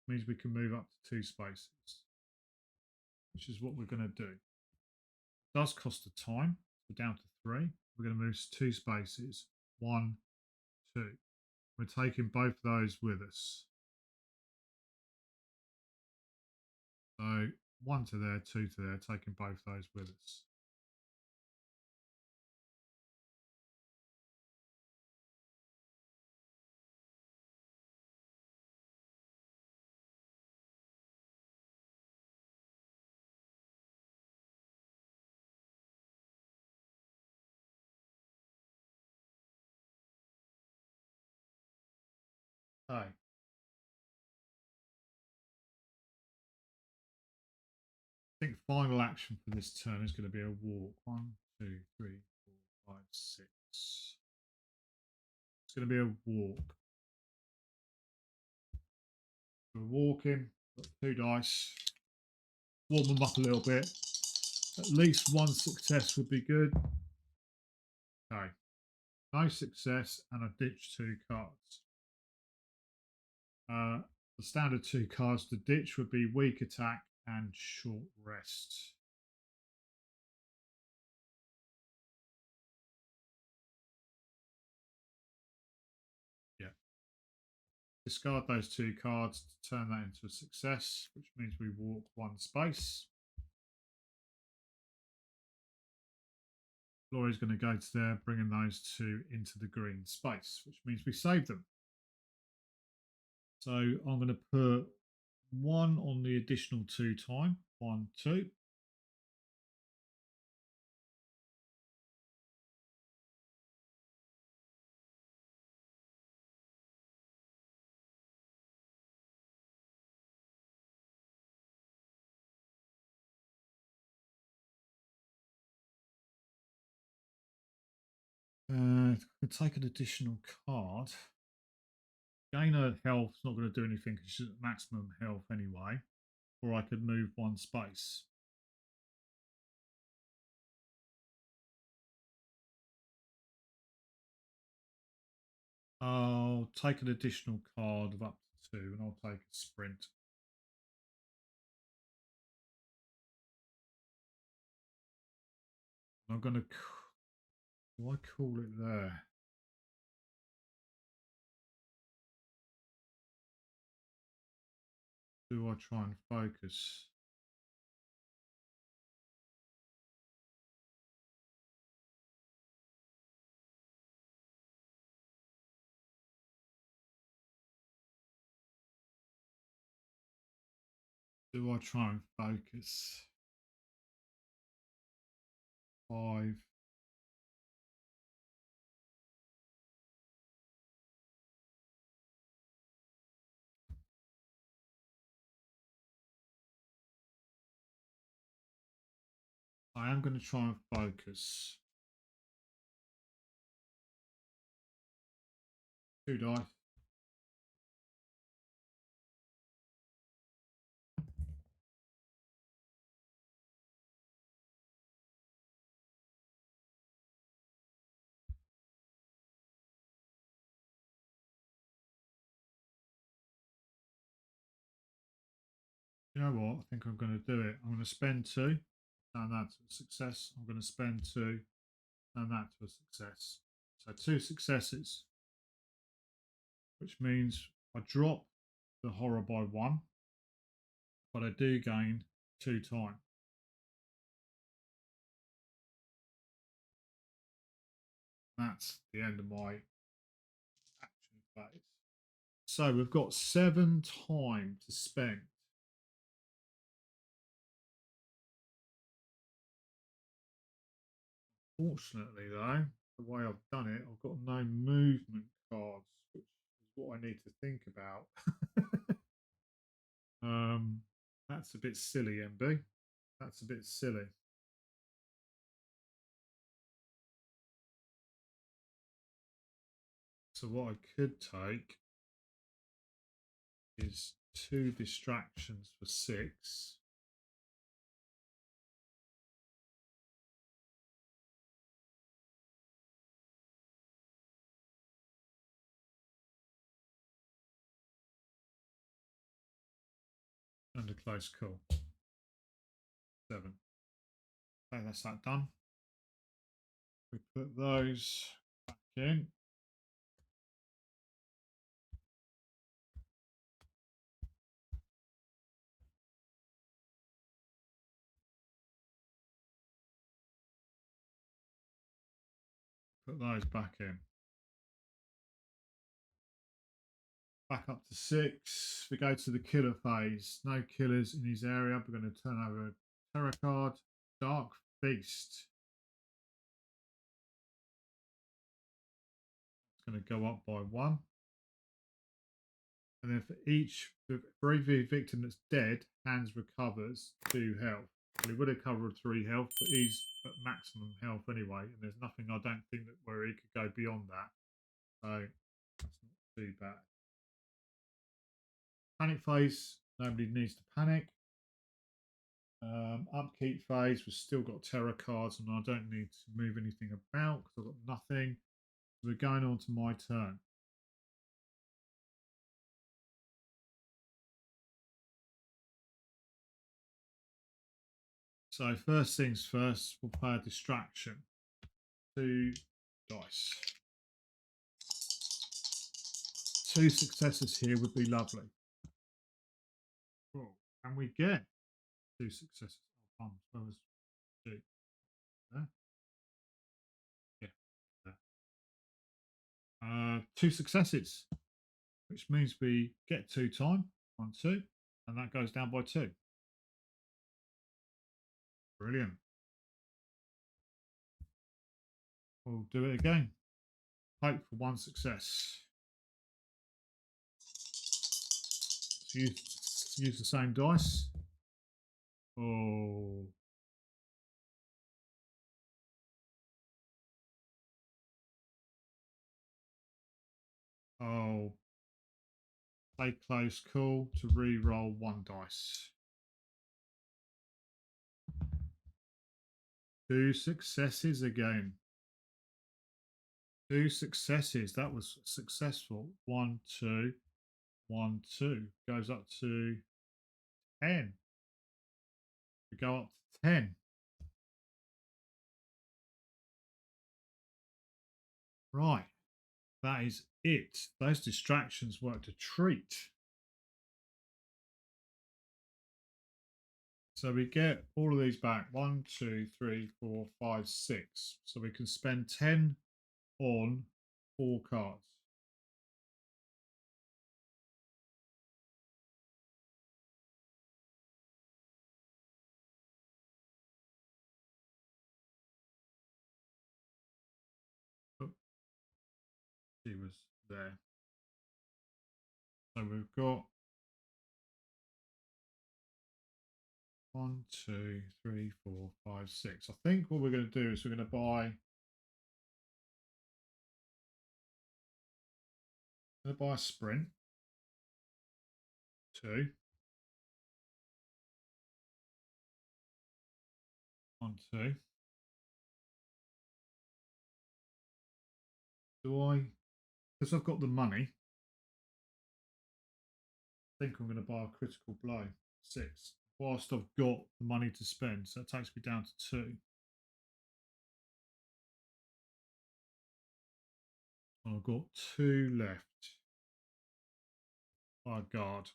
Means we can move up to 2 spaces, which is what we're going to do. It does cost a time. So we're down to 3. We're going to move 2 spaces. 1, 2. We're taking both those with us. So 1 to there, 2 to there, taking both those with us. Okay. I think final action for this turn is going to be a walk. 1, 2, 3, 4, 5, 6. It's going to be a walk. So we're walking, got 2 dice, warm them up a little bit. At least one success would be good. Okay, no success, and I ditched 2 cards. The standard 2 cards to ditch would be weak attack and short rest. Yeah. Discard those 2 cards to turn that into a success, which means we walk 1 space. Laurie's going to go to there, bringing those 2 into the green space, which means we save them. So I'm going to put 1 on the additional 2 time. 1, 2. I could take an additional card. Gainer health's not going to do anything because she's at maximum health anyway. Or I could move 1 space. I'll take an additional card of up to 2 and I'll take a sprint. I'm going to. Do I call it there? Do I try and focus? Do I try and focus? 5. I am going to try and focus. 2 dice. You know what? I think I'm going to do it. I'm going to spend 2, and that's a success. I'm going to spend 2, and that's a success. So 2 successes, which means I drop the horror by 1, but I do gain 2 time. That's the end of my action phase. So we've got 7 time to spend. Fortunately, though, the way I've done it, I've got no movement cards, which is what I need to think about. That's a bit silly, MB. That's a bit silly. So what I could take is 2 distractions for 6. And a close call. 7. Okay, that's that done. We put those back in. Put those back in. Back up to 6. We go to the killer phase. No killers in his area. We're going to turn over a terror card. Dark Feast. It's going to go up by 1. And then for every victim that's dead, Hans recovers 2 health. Well, he would have covered 3 health, but he's at maximum health anyway. And there's nothing I don't think that where he could go beyond that. So that's not too bad. Panic phase, nobody needs to panic. Upkeep phase, we've still got terror cards, and I don't need to move anything about because I've got nothing. So we're going on to my turn. So first things first, we'll play a distraction. 2 dice. 2 successes here would be lovely. Cool. And we get 2 successes. Oh, as well as 2. There. Yeah. There. 2 successes, which means we get 2 time. 1, 2. And that goes down by 2. Brilliant. We'll do it again. Hope for 1 success. So use the same dice. Oh. Oh. Play close call to re-roll 1 dice. 2 successes again. 2 successes. That was successful. 1, 2, 1, 2. Goes up to 10. We go up to 10. Right. That is it. Those distractions worked a treat. So we get all of these back. 1, 2, 3, 4, 5, 6. So we can spend 10 on 4 cards. Oh, she was there. So we've got 1, 2, 3, 4, 5, 6. I think what we're going to do is we're going to buy a sprint. 2. 1, 2. Do I? Because I've got the money. I think I'm going to buy a critical blow. 6. Whilst I've got the money to spend, so that takes me down to 2. I've got 2 left. By guard.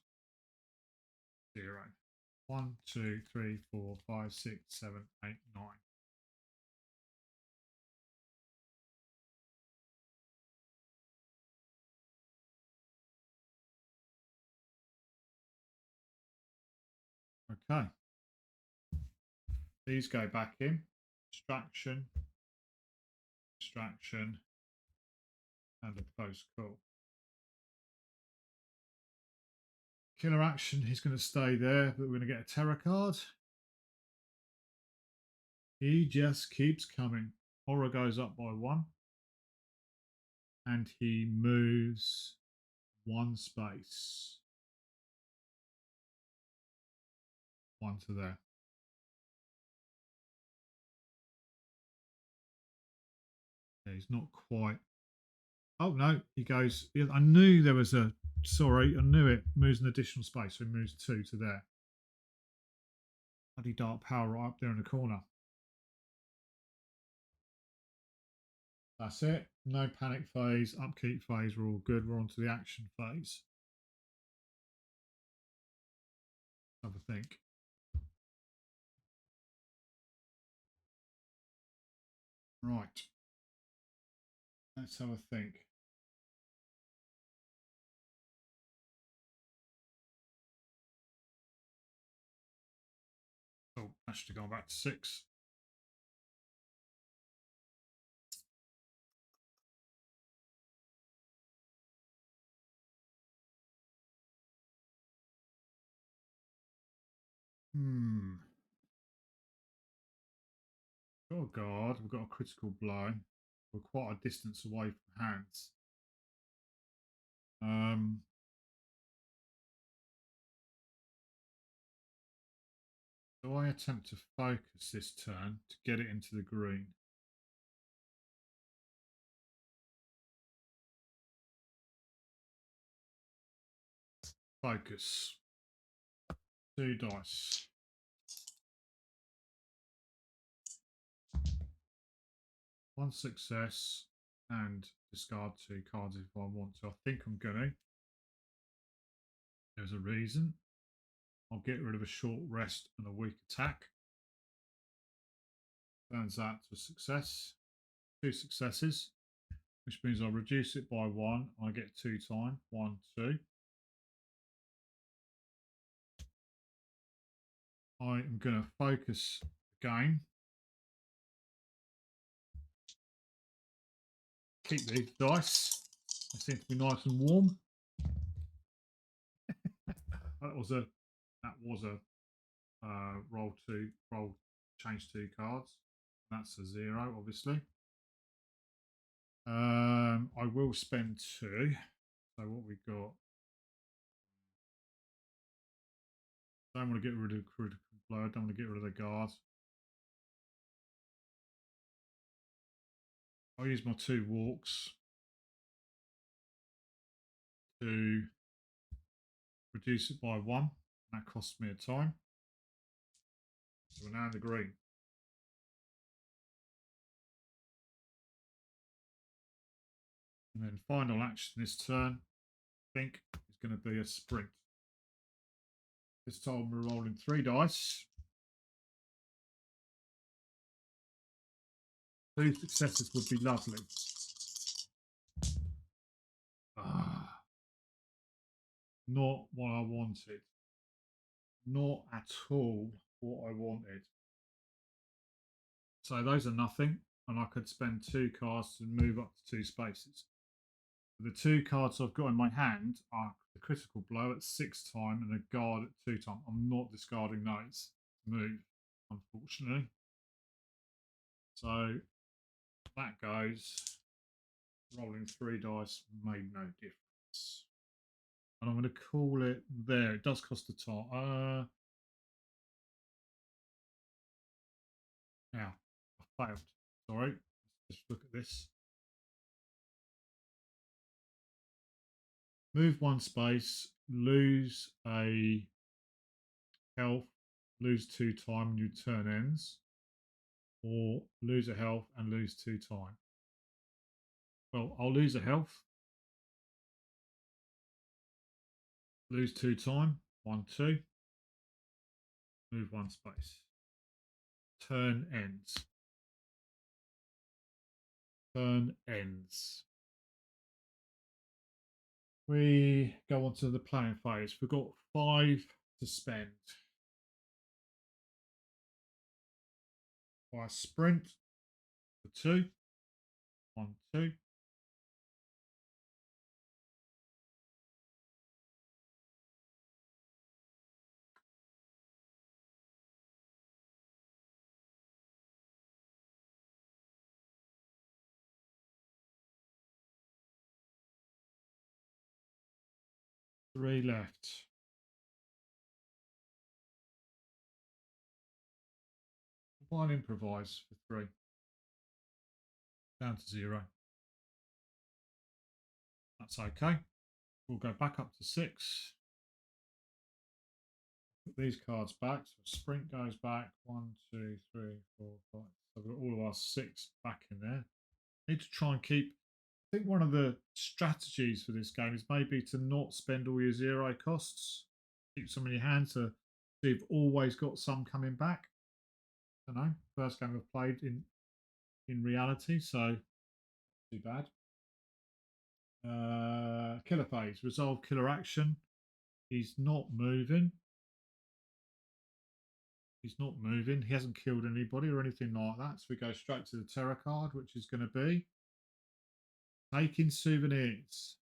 0. 1, 2, 3, 4, 5, 6, 7, 8, 9. Okay. These go back in. Distraction, distraction, and a close call. Killer action, he's going to stay there, but we're going to get a terror card. He just keeps coming. Horror goes up by 1. And he moves 1 space. 1 to there. Yeah, he's not quite. Oh, no, he goes. I knew there was a. Sorry, I knew it. Moves an additional space, so he moves 2 to there. Bloody dark power right up there in the corner. That's it. No panic phase, upkeep phase. We're all good. We're on to the action phase. Have a think. Right. Let's have a think. Oh, actually gone back to 6. Oh God, we've got a critical blow. We're quite a distance away from hands. Do I attempt to focus this turn to get it into the green? Focus. 2 dice. One success and discard 2 cards if I want to. I think I'm going to. There's a reason. I'll get rid of a short rest and a weak attack. Turns that to a success. 2 successes, which means I'll reduce it by 1. I get 2 time. 1, 2. I am going to focus again. Keep these dice. They seem to be nice and warm. that was a roll change 2 cards. That's a 0, obviously. I will spend 2. So what we got? Don't want to get rid of critical blow. Don't want to get rid of the guard. I'll use my 2 walks to reduce it by 1. That costs me a time. So we're now in the green. And then final action this turn, I think, is going to be a sprint. This time we're rolling 3 dice. 2 successes would be lovely. Not what I wanted. Not at all what I wanted. So those are nothing, and I could spend 2 cards to move up to 2 spaces. The 2 cards I've got in my hand are the critical blow at 6 time and a guard at 2 time. I'm not discarding those to move, unfortunately. So that goes. Rolling 3 dice made no difference. And I'm going to call it there. It does cost a time. Now, I failed. Sorry. Let's just look at this. Move 1 space, lose a health, lose 2 time when your turn ends, or lose a health and lose 2 time. Well, I'll lose a health, lose 2 time, 1, 2, move 1 space. Turn ends. Turn ends. We go on to the planning phase. We've got 5 to spend. By sprint for 2. 1, 2. 3 left. Why improvise for 3? Down to 0. That's okay. We'll go back up to 6. Put these cards back. So sprint goes back. 1, 2, 3, 4, 5. So we've got all of our 6 back in there. Need to try and keep. I think one of the strategies for this game is maybe to not spend all your 0 costs. Keep some in your hand so you've always got some coming back. I don't know. First game I've played in reality, so too bad. Killer phase. Resolve killer action. He's not moving. He's not moving. He hasn't killed anybody or anything like that. So we go straight to the terror card, which is going to be taking souvenirs.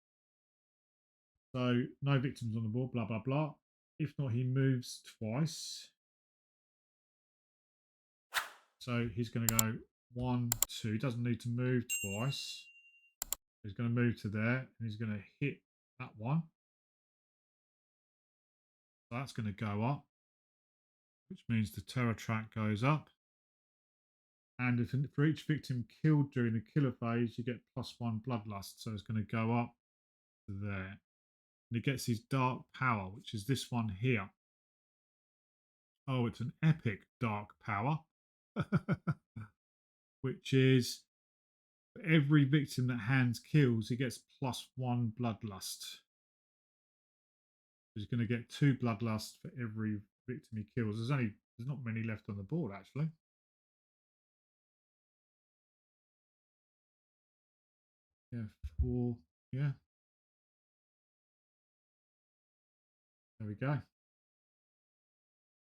So no victims on the board, blah, blah, blah. If not, he moves twice. So he's going to go 1, 2. He doesn't need to move twice. He's going to move to there and he's going to hit that one. So that's going to go up. which means the terror track goes up. And if for each victim killed during the killer phase, you get +1 bloodlust. So it's going to go up to there. And it gets his dark power, which is this one here. Oh, it's an epic dark power, which is for every victim that Hans kills, he gets +1 bloodlust. He's going to get 2 bloodlust for every victim he kills. There's not many left on the board actually. Yeah, 4. Yeah, there we go.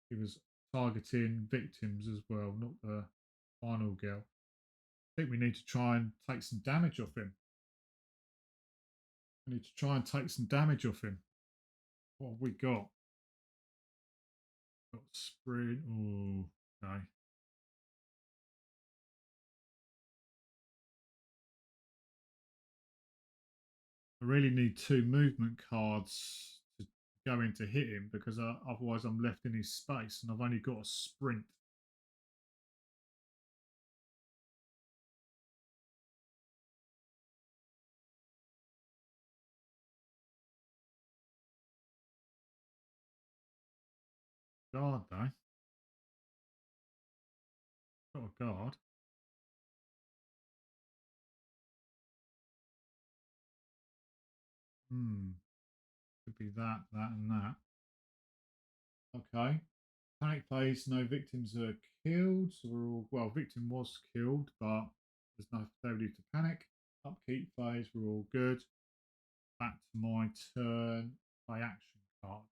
He was targeting victims as well, not the final girl. I think we need to try and take some damage off him. We need to try and take some damage off him. What have we got? Got sprint. Oh, okay. I really need 2 movement cards to go in to hit him because otherwise I'm left in his space and I've only got a sprint. Guard though. Got a guard. Could be that, and that. Okay. Panic phase, no victims are killed. So we're all, well, victim was killed, but there's no ability to panic. Upkeep phase, we're all good. Back to my turn. Play action cards.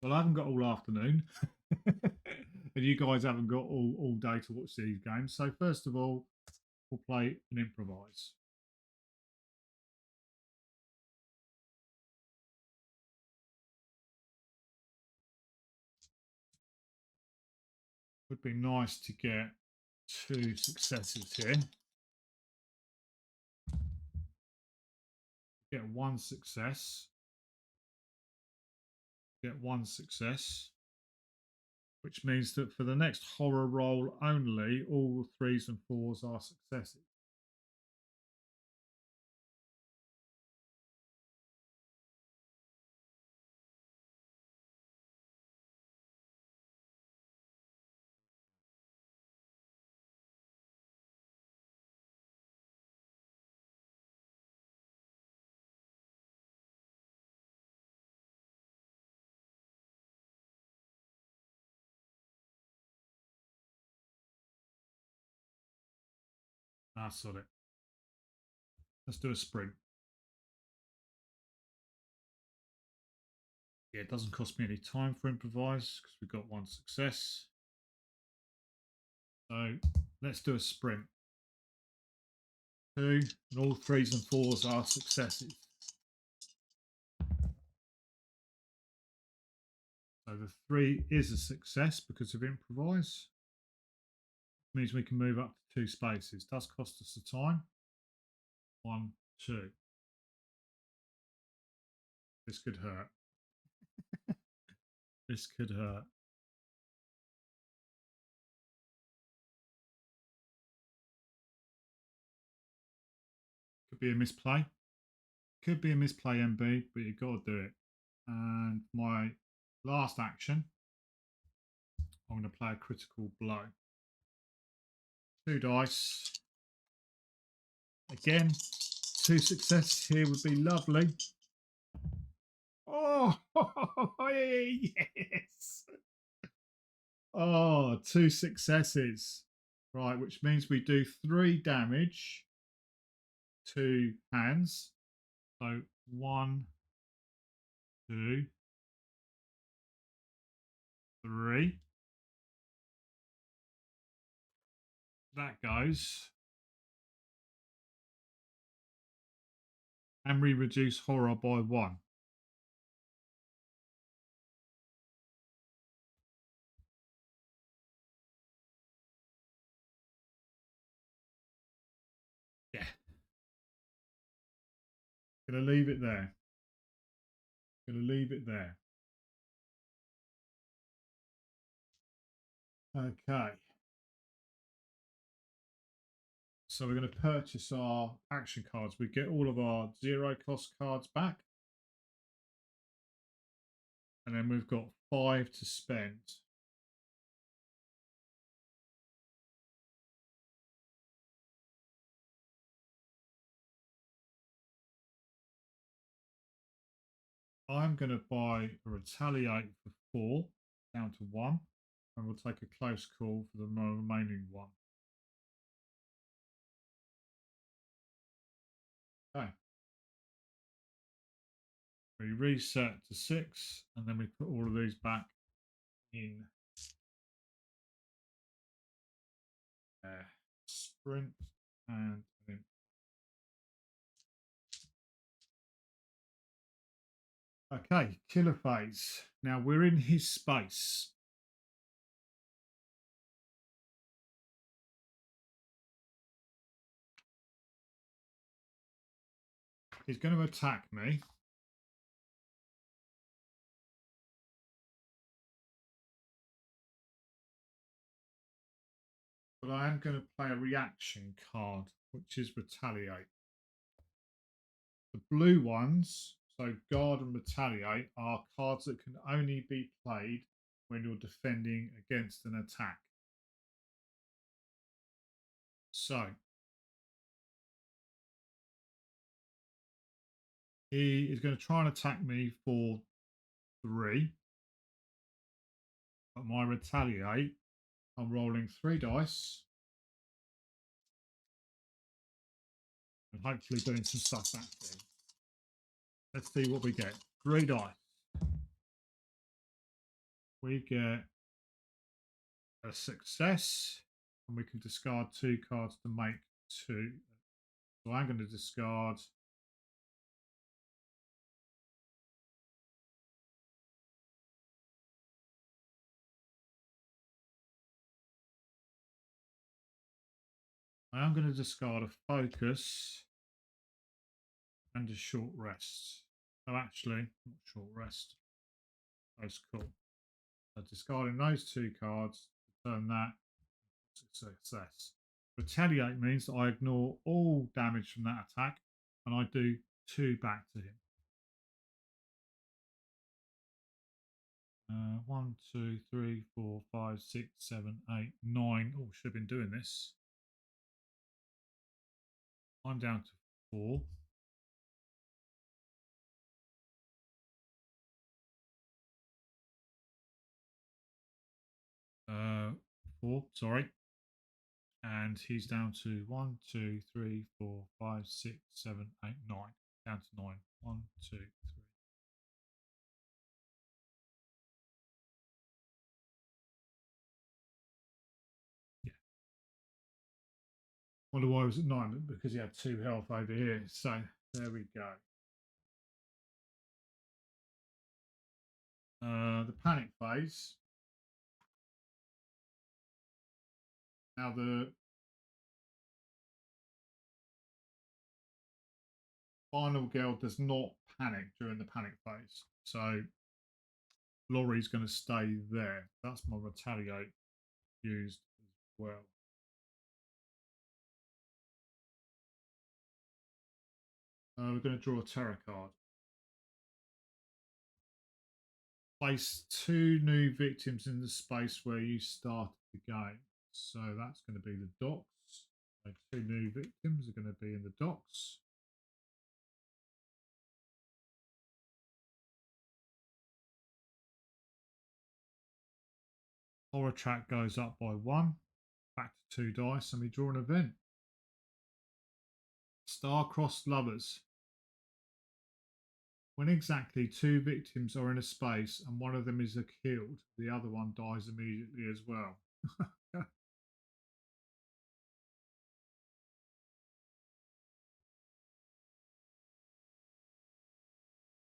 Well, I haven't got all afternoon. And you guys haven't got all day to watch these games. So first of all, we'll play an improvise. Would be nice to get 2 successes here. Get 1 success. Get 1 success. Which means that for the next horror roll only, all 3s and 4s are successes. That's on it. Let's do a sprint. Yeah, it doesn't cost me any time for improvise because we've got 1 success. So let's do a sprint. 2, and all 3s and 4s are successes. So the 3 is a success because of improvise. Means we can move up to 2 spaces. Does cost us the time. 1, 2. This could hurt. This could hurt. Could be a misplay. Could be a misplay, MB, but you've got to do it. And my last action, I'm going to play a critical blow. 2 dice. Again, 2 successes here would be lovely. Oh, yes. Oh, 2 successes. Right, which means we do 3 damage to Hans. So 1, 2, 3. That goes. And we reduce horror by 1. Yeah. Gonna leave it there. Gonna leave it there. Okay. So we're going to purchase our action cards. We get all of our zero cost cards back. And then we've got 5 to spend. I'm going to buy a retaliate for 4, down to 1. And we'll take a close call for the remaining 1. Okay. We reset to 6, and then we put all of these back in sprint and then. Okay, killer phase. Now we're in his space. He's going to attack me. But I am going to play a reaction card, which is retaliate. The blue ones, so guard and retaliate, are cards that can only be played when you're defending against an attack. So he is going to try and attack me for 3. But my retaliate, I'm rolling 3 dice and hopefully doing some stuff back there. Let's see what we get. 3 dice. We get a success, and we can discard 2 cards to make 2. So I'm going to discard a focus and a short rest. Oh, actually, not short rest. That's cool. So discarding those 2 cards, turn that to success. Retaliate means that I ignore all damage from that attack and I do 2 back to him. 1, 2, 3, 4, 5, 6, 7, 8, 9. Oh, should have been doing this. I'm down to 4. Uh, 4, sorry. And he's down to 1, 2, 3, 4, 5, 6, 7, 8, 9. Down to 9. 1, 2, 3. Yeah. Wonder why he was at 9, because he had 2 health over here. So there we go. The panic phase. Now the final girl does not panic during the panic phase. So Laurie's going to stay there. That's my retaliate used as well. We're going to draw a terror card. Place 2 new victims in the space where you started the game. So that's going to be the docks. So 2 new victims are going to be in the docks. Horror track goes up by 1. Back to 2 dice, and we draw an event. Star-crossed lovers. When exactly 2 victims are in a space and one of them is killed, the other one dies immediately as well.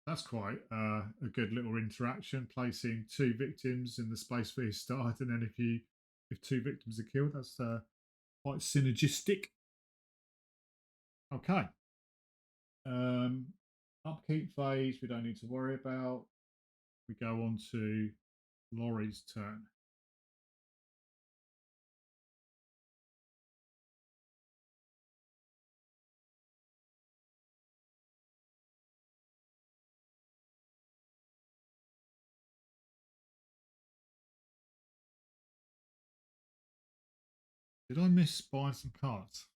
That's quite a good little interaction, placing 2 victims in the space where you start, and then if 2 victims are killed, that's quite synergistic. Okay. Um, Upkeep phase we don't need to worry about. We go on to Laurie's turn. Did I miss buying some cards?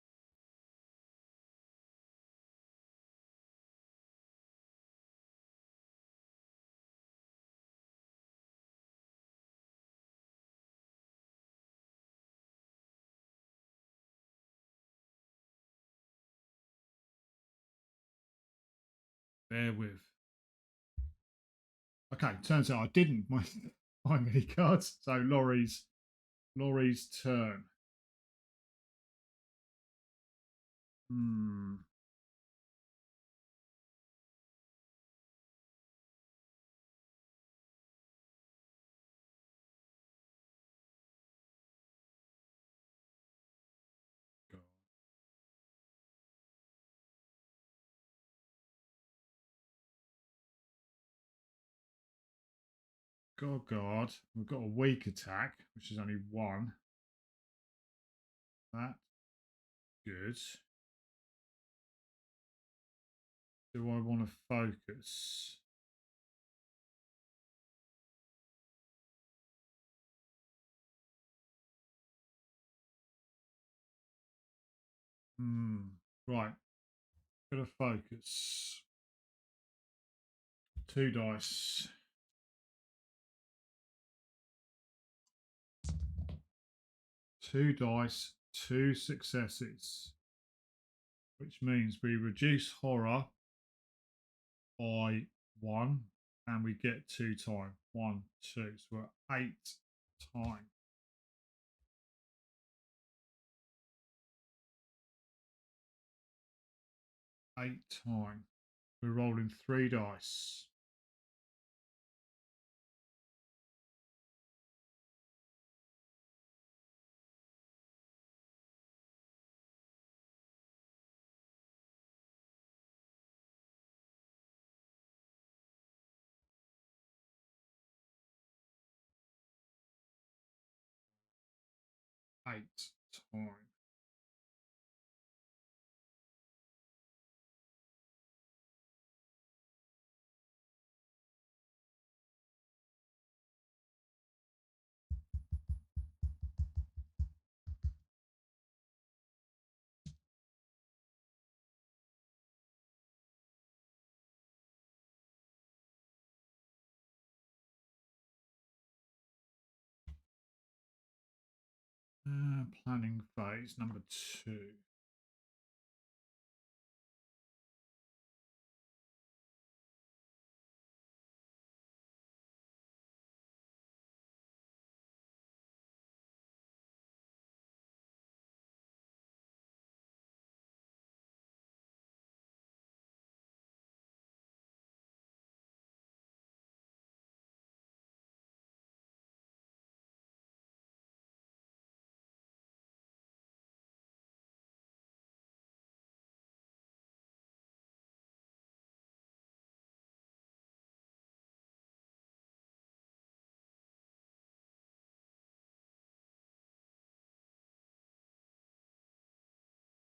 Bear with. Okay, turns out I didn't buy many cards. So Laurie's turn. Hmm. God, God. We've got a weak attack, which is only one. That good. Do I want to focus? Hmm. Right. Gotta focus. 2 dice. 2 dice. 2 successes. Which means we reduce horror by 1 and we get 2 times. 1, 2. So we're 8 times. 8 times. We're rolling 3 dice. Eight times. Planning phase number 2.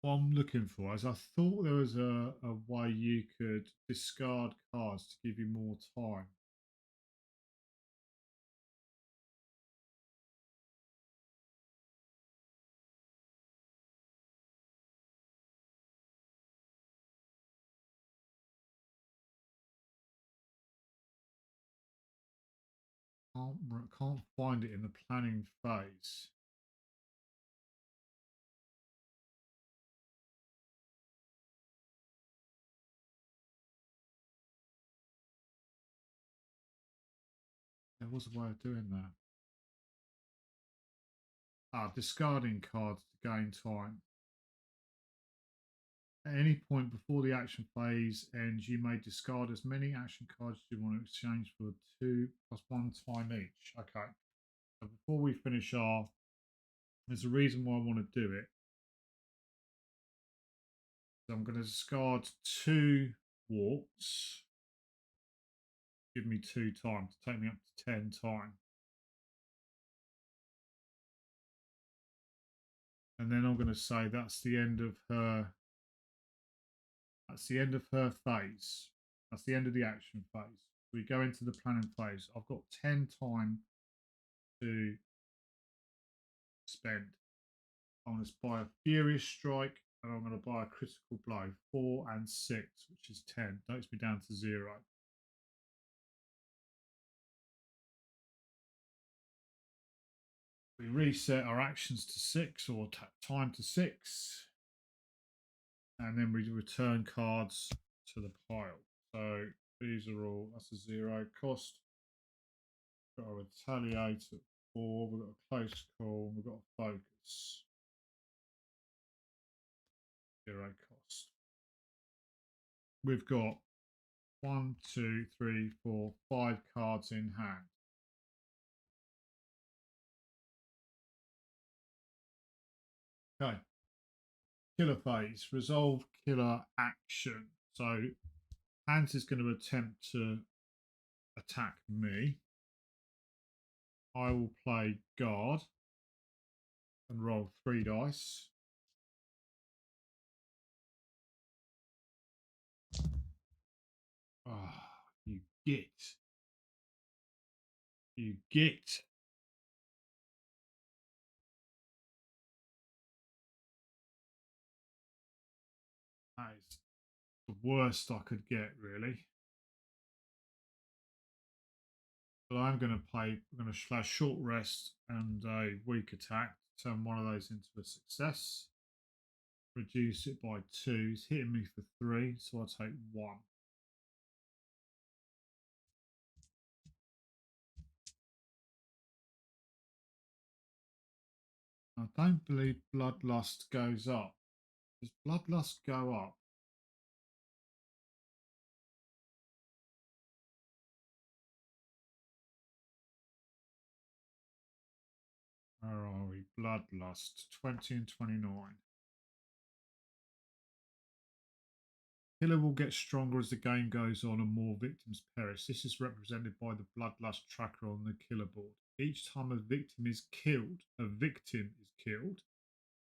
What I'm looking for is I thought there was a way you could discard cards to give you more time. Can't find it in the planning phase. There was a way of doing that. Discarding cards to gain time. At any point before the action phase ends, you may discard as many action cards as you want to exchange for 2 + 1 time each. Okay. So before we finish off, there's a reason why I want to do it. So I'm going to discard 2 warts. Give me 2 times to take me up to 10 times. And then I'm going to say that's the end of her. That's the end of her phase. That's the end of the action phase. We go into the planning phase. I've got 10 time to spend. I'm going to buy a furious strike, and I'm going to buy a critical blow. 4 and 6, which is 10. Takes me down to 0. We reset our actions to 6 or time to 6, and then we return cards to the pile. So these are all, that's a 0 cost. Got a retaliate at 4, we've got a close call, we've got a focus. 0 cost. We've got 1, 2, 3, 4, 5 cards in hand. Okay. Killer phase, resolve killer action. So Hans is going to attempt to attack me. I will play guard and roll 3 dice. Oh, you get. You get. That is the worst I could get, really. But I'm going to play, I'm going to slash short rest and a weak attack. Turn one of those into a success. Reduce it by 2. He's hitting me for 3, so I'll take 1. I don't believe bloodlust goes up. Does bloodlust go up? Where are we? Bloodlust 20 and 29. Killer will get stronger as the game goes on and more victims perish. This is represented by the bloodlust tracker on the killer board. Each time a victim is killed,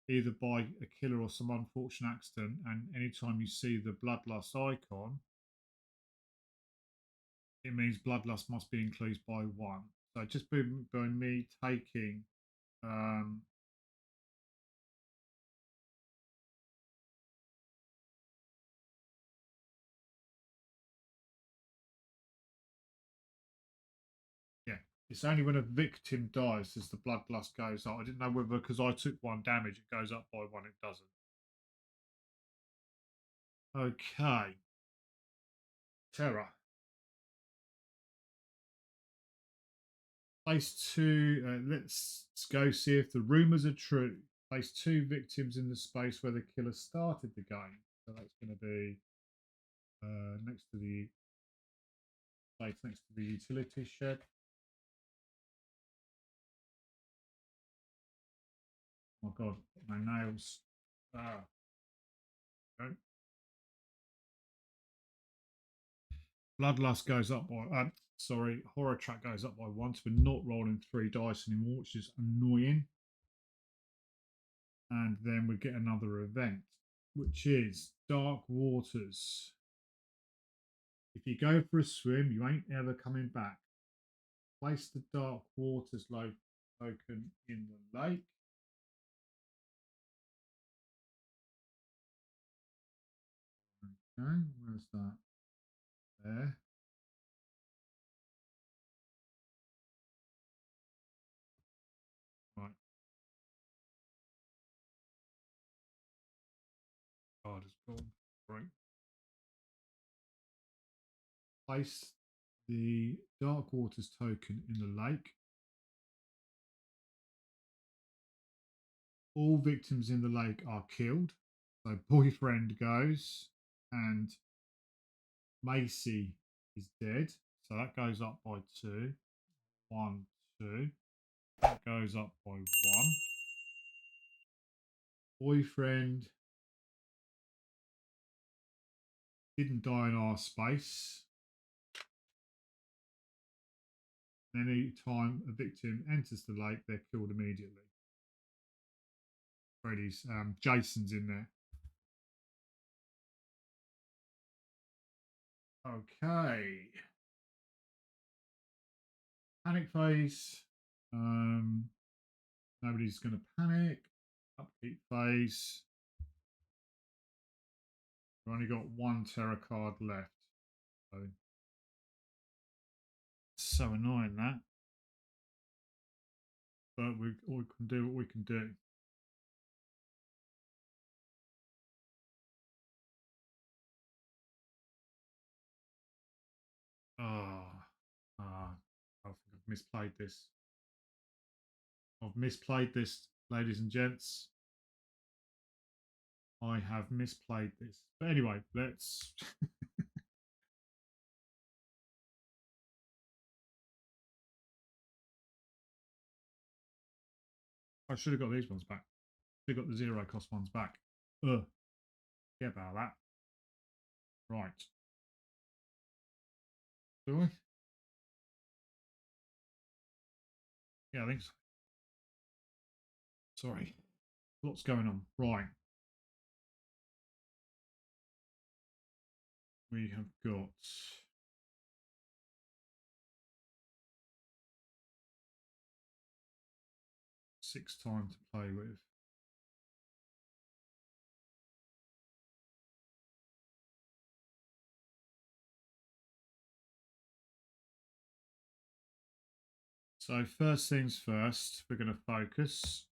either by a killer or some unfortunate accident, and anytime you see the bloodlust icon, it means bloodlust must be increased by 1. So just by me taking yeah, it's only when a victim dies does the bloodlust goes up. I didn't know whether because I took 1 damage it goes up by 1. It doesn't. Okay. Terror. Place 2. Let's go see if the rumours are true. Place 2 victims in the space where the killer started the game. So that's going to be next to the place next to the utility shed. Oh my god, my nails. Ah. Okay. Bloodlust goes up by horror track goes up by 1, so we're not rolling 3 dice anymore, which is annoying. And then we get another event, which is Dark Waters. If you go for a swim, you ain't ever coming back. Place the Dark Waters token in the lake. Okay, where's that? There. Right. Card is gone. Right. Place the Dark Waters token in the lake. All victims in the lake are killed. So boyfriend goes and Macy is dead. So that goes up by 2. 1, 2. That goes up by 1. Boyfriend didn't die in our space. Any time a victim enters the lake, they're killed immediately. Freddy's, Jason's in there. Okay. Panic phase. Nobody's going to panic. Upkeep phase. We've only got one terror card left. So annoying that. But we can do what we can do. I think I've misplayed this. I've misplayed this, ladies and gents. I have misplayed this. But anyway, let's. I should have got these ones back. Should have got the 0 cost ones back. Ugh. Forget about that. Right. Do we? Yeah, I think so. Sorry. What's going on? Right. We have got 6 time to play with. So first things first, we're going to focus.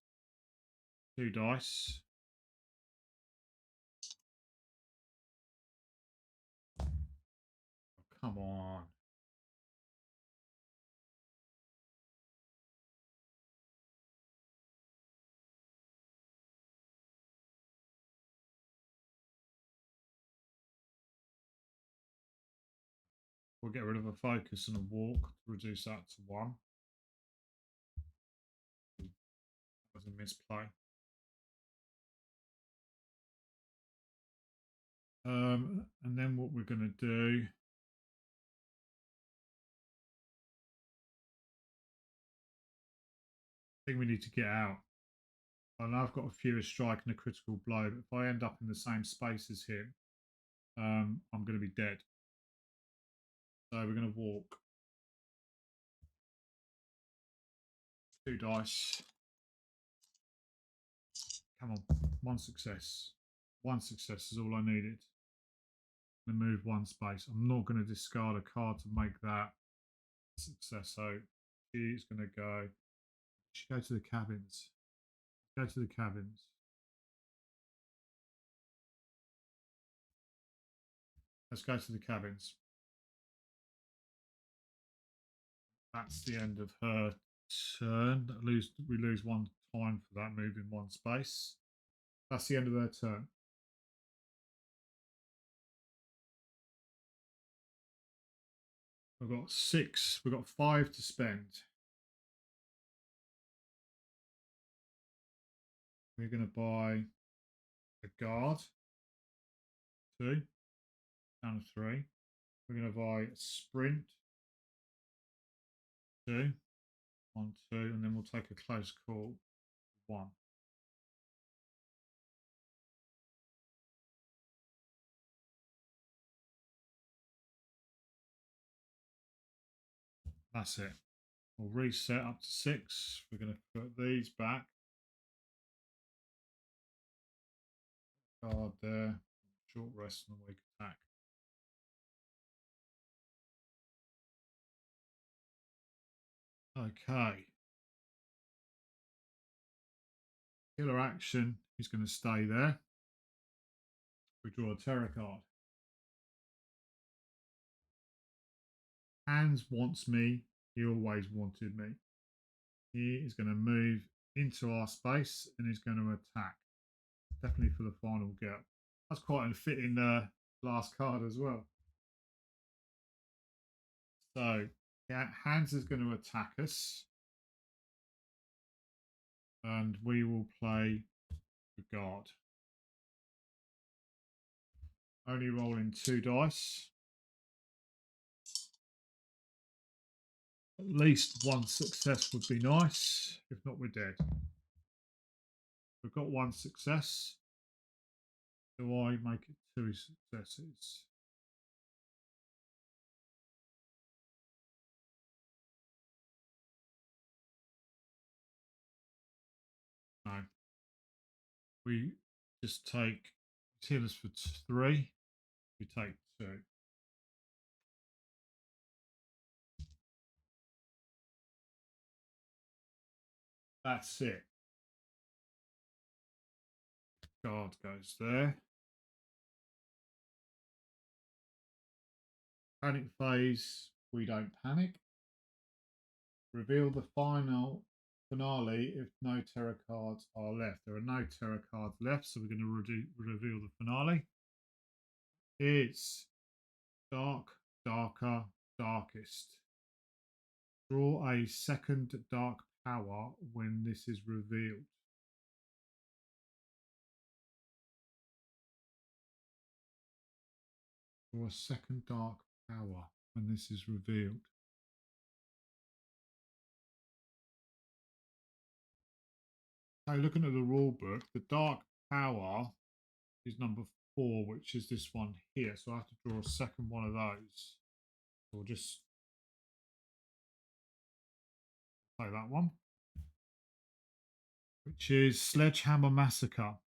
2 dice. Oh, come on. We'll get rid of a focus and a walk to reduce that to 1. That was a misplay. And then what we're going to do, I think we need to get out. I know I've got a furious strike and a critical blow, but if I end up in the same space as him, I'm going to be dead. So we're going to walk. 2 dice. Come on, 1 success. 1 success is all I needed. I'm going to move 1 space. I'm not going to discard a card to make that success. So she's going to go. She go to the cabins. Go to the cabins. Let's go to the cabins. That's the end of her turn. We lose 1 time for that, moving 1 space. That's the end of their turn. We've got 6. We've got 5 to spend. We're going to buy a guard. 2. Down to 3. We're going to buy a sprint. 2. 1, 2. And then we'll take a close call. 1. That's it. We'll reset up to 6. We're going to put these back. Guard there. Short rest and a weak attack. Okay. Killer action is going to stay there. We draw a terror card. Hans wants me. He always wanted me. He is going to move into our space and he's going to attack. Definitely for the final get. That's quite a fitting last card as well. So, yeah, Hans is going to attack us. And we will play the guard. Only rolling 2 dice. At least 1 success would be nice. If not, we're dead. We've got 1 success. Do I make it 2 successes? No. We just take healers for 3. We take 2. That's it. Guard goes there. Panic phase, we don't panic. Reveal the finale if no terror cards are left. There are no terror cards left, so we're going to reveal the finale. It's dark, darker, darkest. Draw a second dark power when this is revealed. Draw a second dark power when this is revealed. So looking at the rule book, the dark power is number 4, which is this one here. So I have to draw a second one of those. So we'll just play that one, which is Sledgehammer Massacre.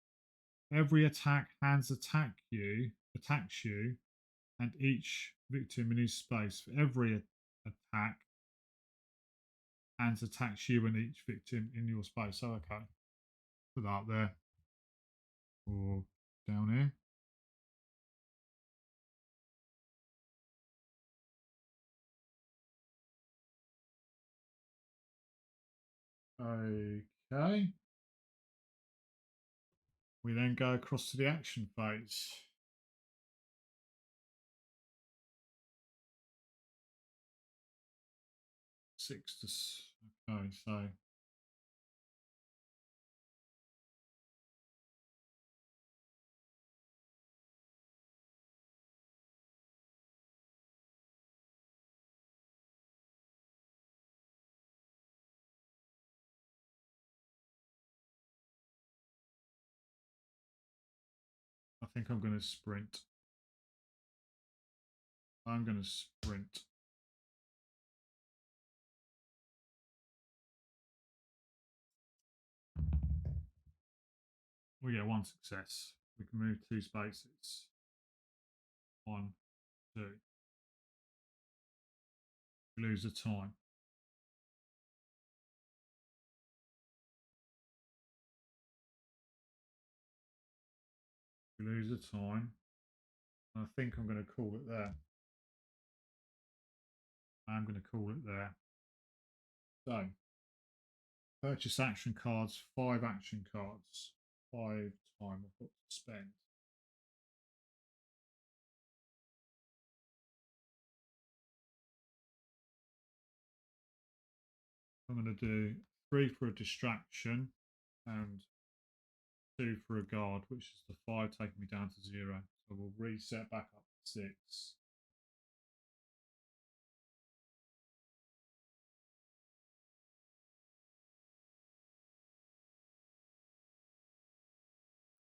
Every attacks you, and each victim in his space. For every attack, hands attacks you and each victim in your space. Oh, okay. Put that there. Or down here. Okay. We then go across to the action phase. Okay, so I think I'm going to sprint. I'm going to sprint. We get 1 success. We can move 2 spaces. 1, 2. We lose a time. We lose a time. I think I'm going to call it there. I'm going to call it there. So, purchase action cards, 5 action cards, 5 time I've got to spend. I'm going to do 3 for a distraction and 2 for a guard, which is the 5 taking me down to 0. So we'll reset back up to 6.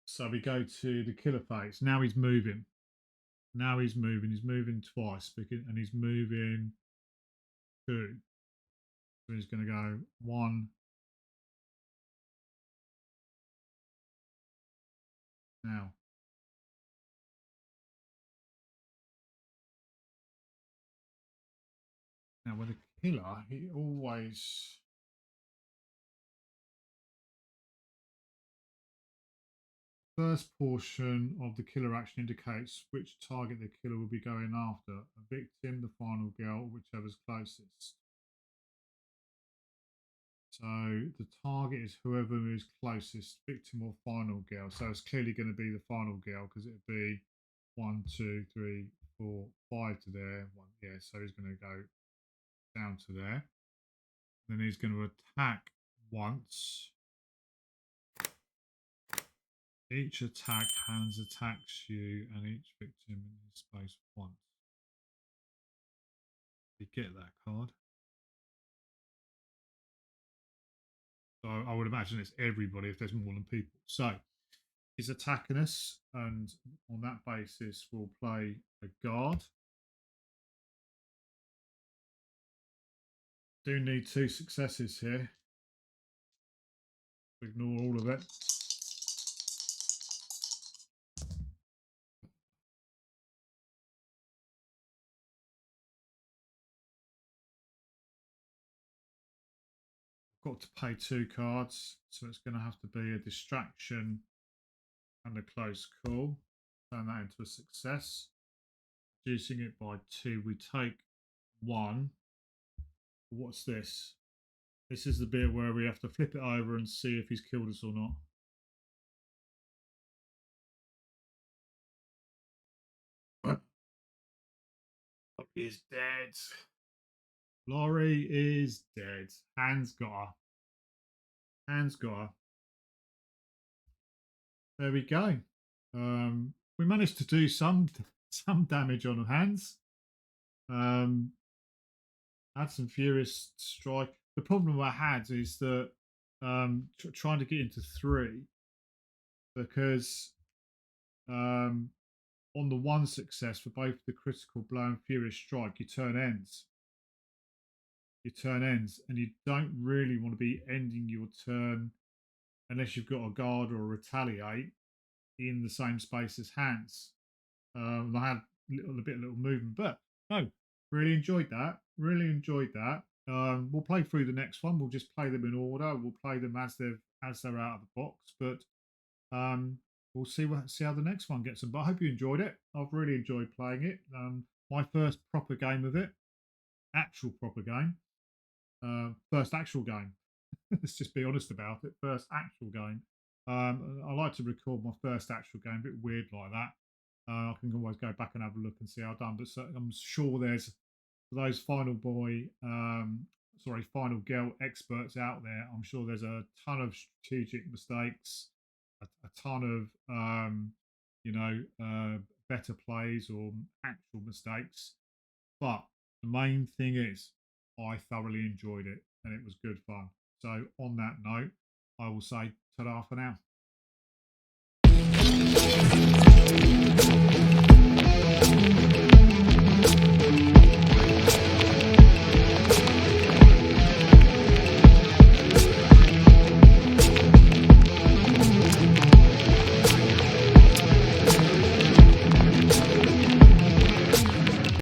So we go to the killer phase. Now he's moving. Now he's moving. He's moving twice, and he's moving 2. So he's going to go 1. Now with a killer, he always first portion of the killer action indicates which target the killer will be going after: a victim, the final girl, whichever's closest. So the target is whoever moves closest, victim or final girl. So it's clearly going to be the final girl because it'd be 1, 2, 3, 4, 5 to there. Yeah, so he's going to go down to there. Then he's going to attack once. Each attack hands attacks you and each victim in his space once. You get that card. So I would imagine it's everybody if there's more than people. So he's attacking us, and on that basis, we'll play a guard. Do need 2 successes here. Ignore all of it. got to pay 2 cards, so it's going to have to be a distraction and a close call. Turn that into a success. Reducing it by 2, we take 1. What's this? This is the bit where we have to flip it over and see if he's killed us or not. He is dead. Laurie is dead. Hands got her. Hands got her. There we go. We managed to do some damage on Hands. Had some furious strike. The problem I had is that trying to get into 3, because on the 1 success for both the critical blow and furious strike, you turn ends. And you don't really want to be ending your turn unless you've got a guard or a retaliate in the same space as Hands. I had a little movement, but no, really enjoyed that. We'll play through the next one. We'll just play them in order. We'll play them as they're out of the box, but we'll see how the next one gets them. But I hope you enjoyed it. I've really enjoyed playing it. My first proper game of it, actual proper game, first actual game. Let's just be honest about it. First actual game. I like to record my first actual game. A bit weird like that. I can always go back and have a look and see how I've done. But I'm sure there's, for those final girl experts out there, I'm sure there's a ton of strategic mistakes, a ton of better plays or actual mistakes. But the main thing is, I thoroughly enjoyed it and it was good fun. So on that note, I will say ta-da for now.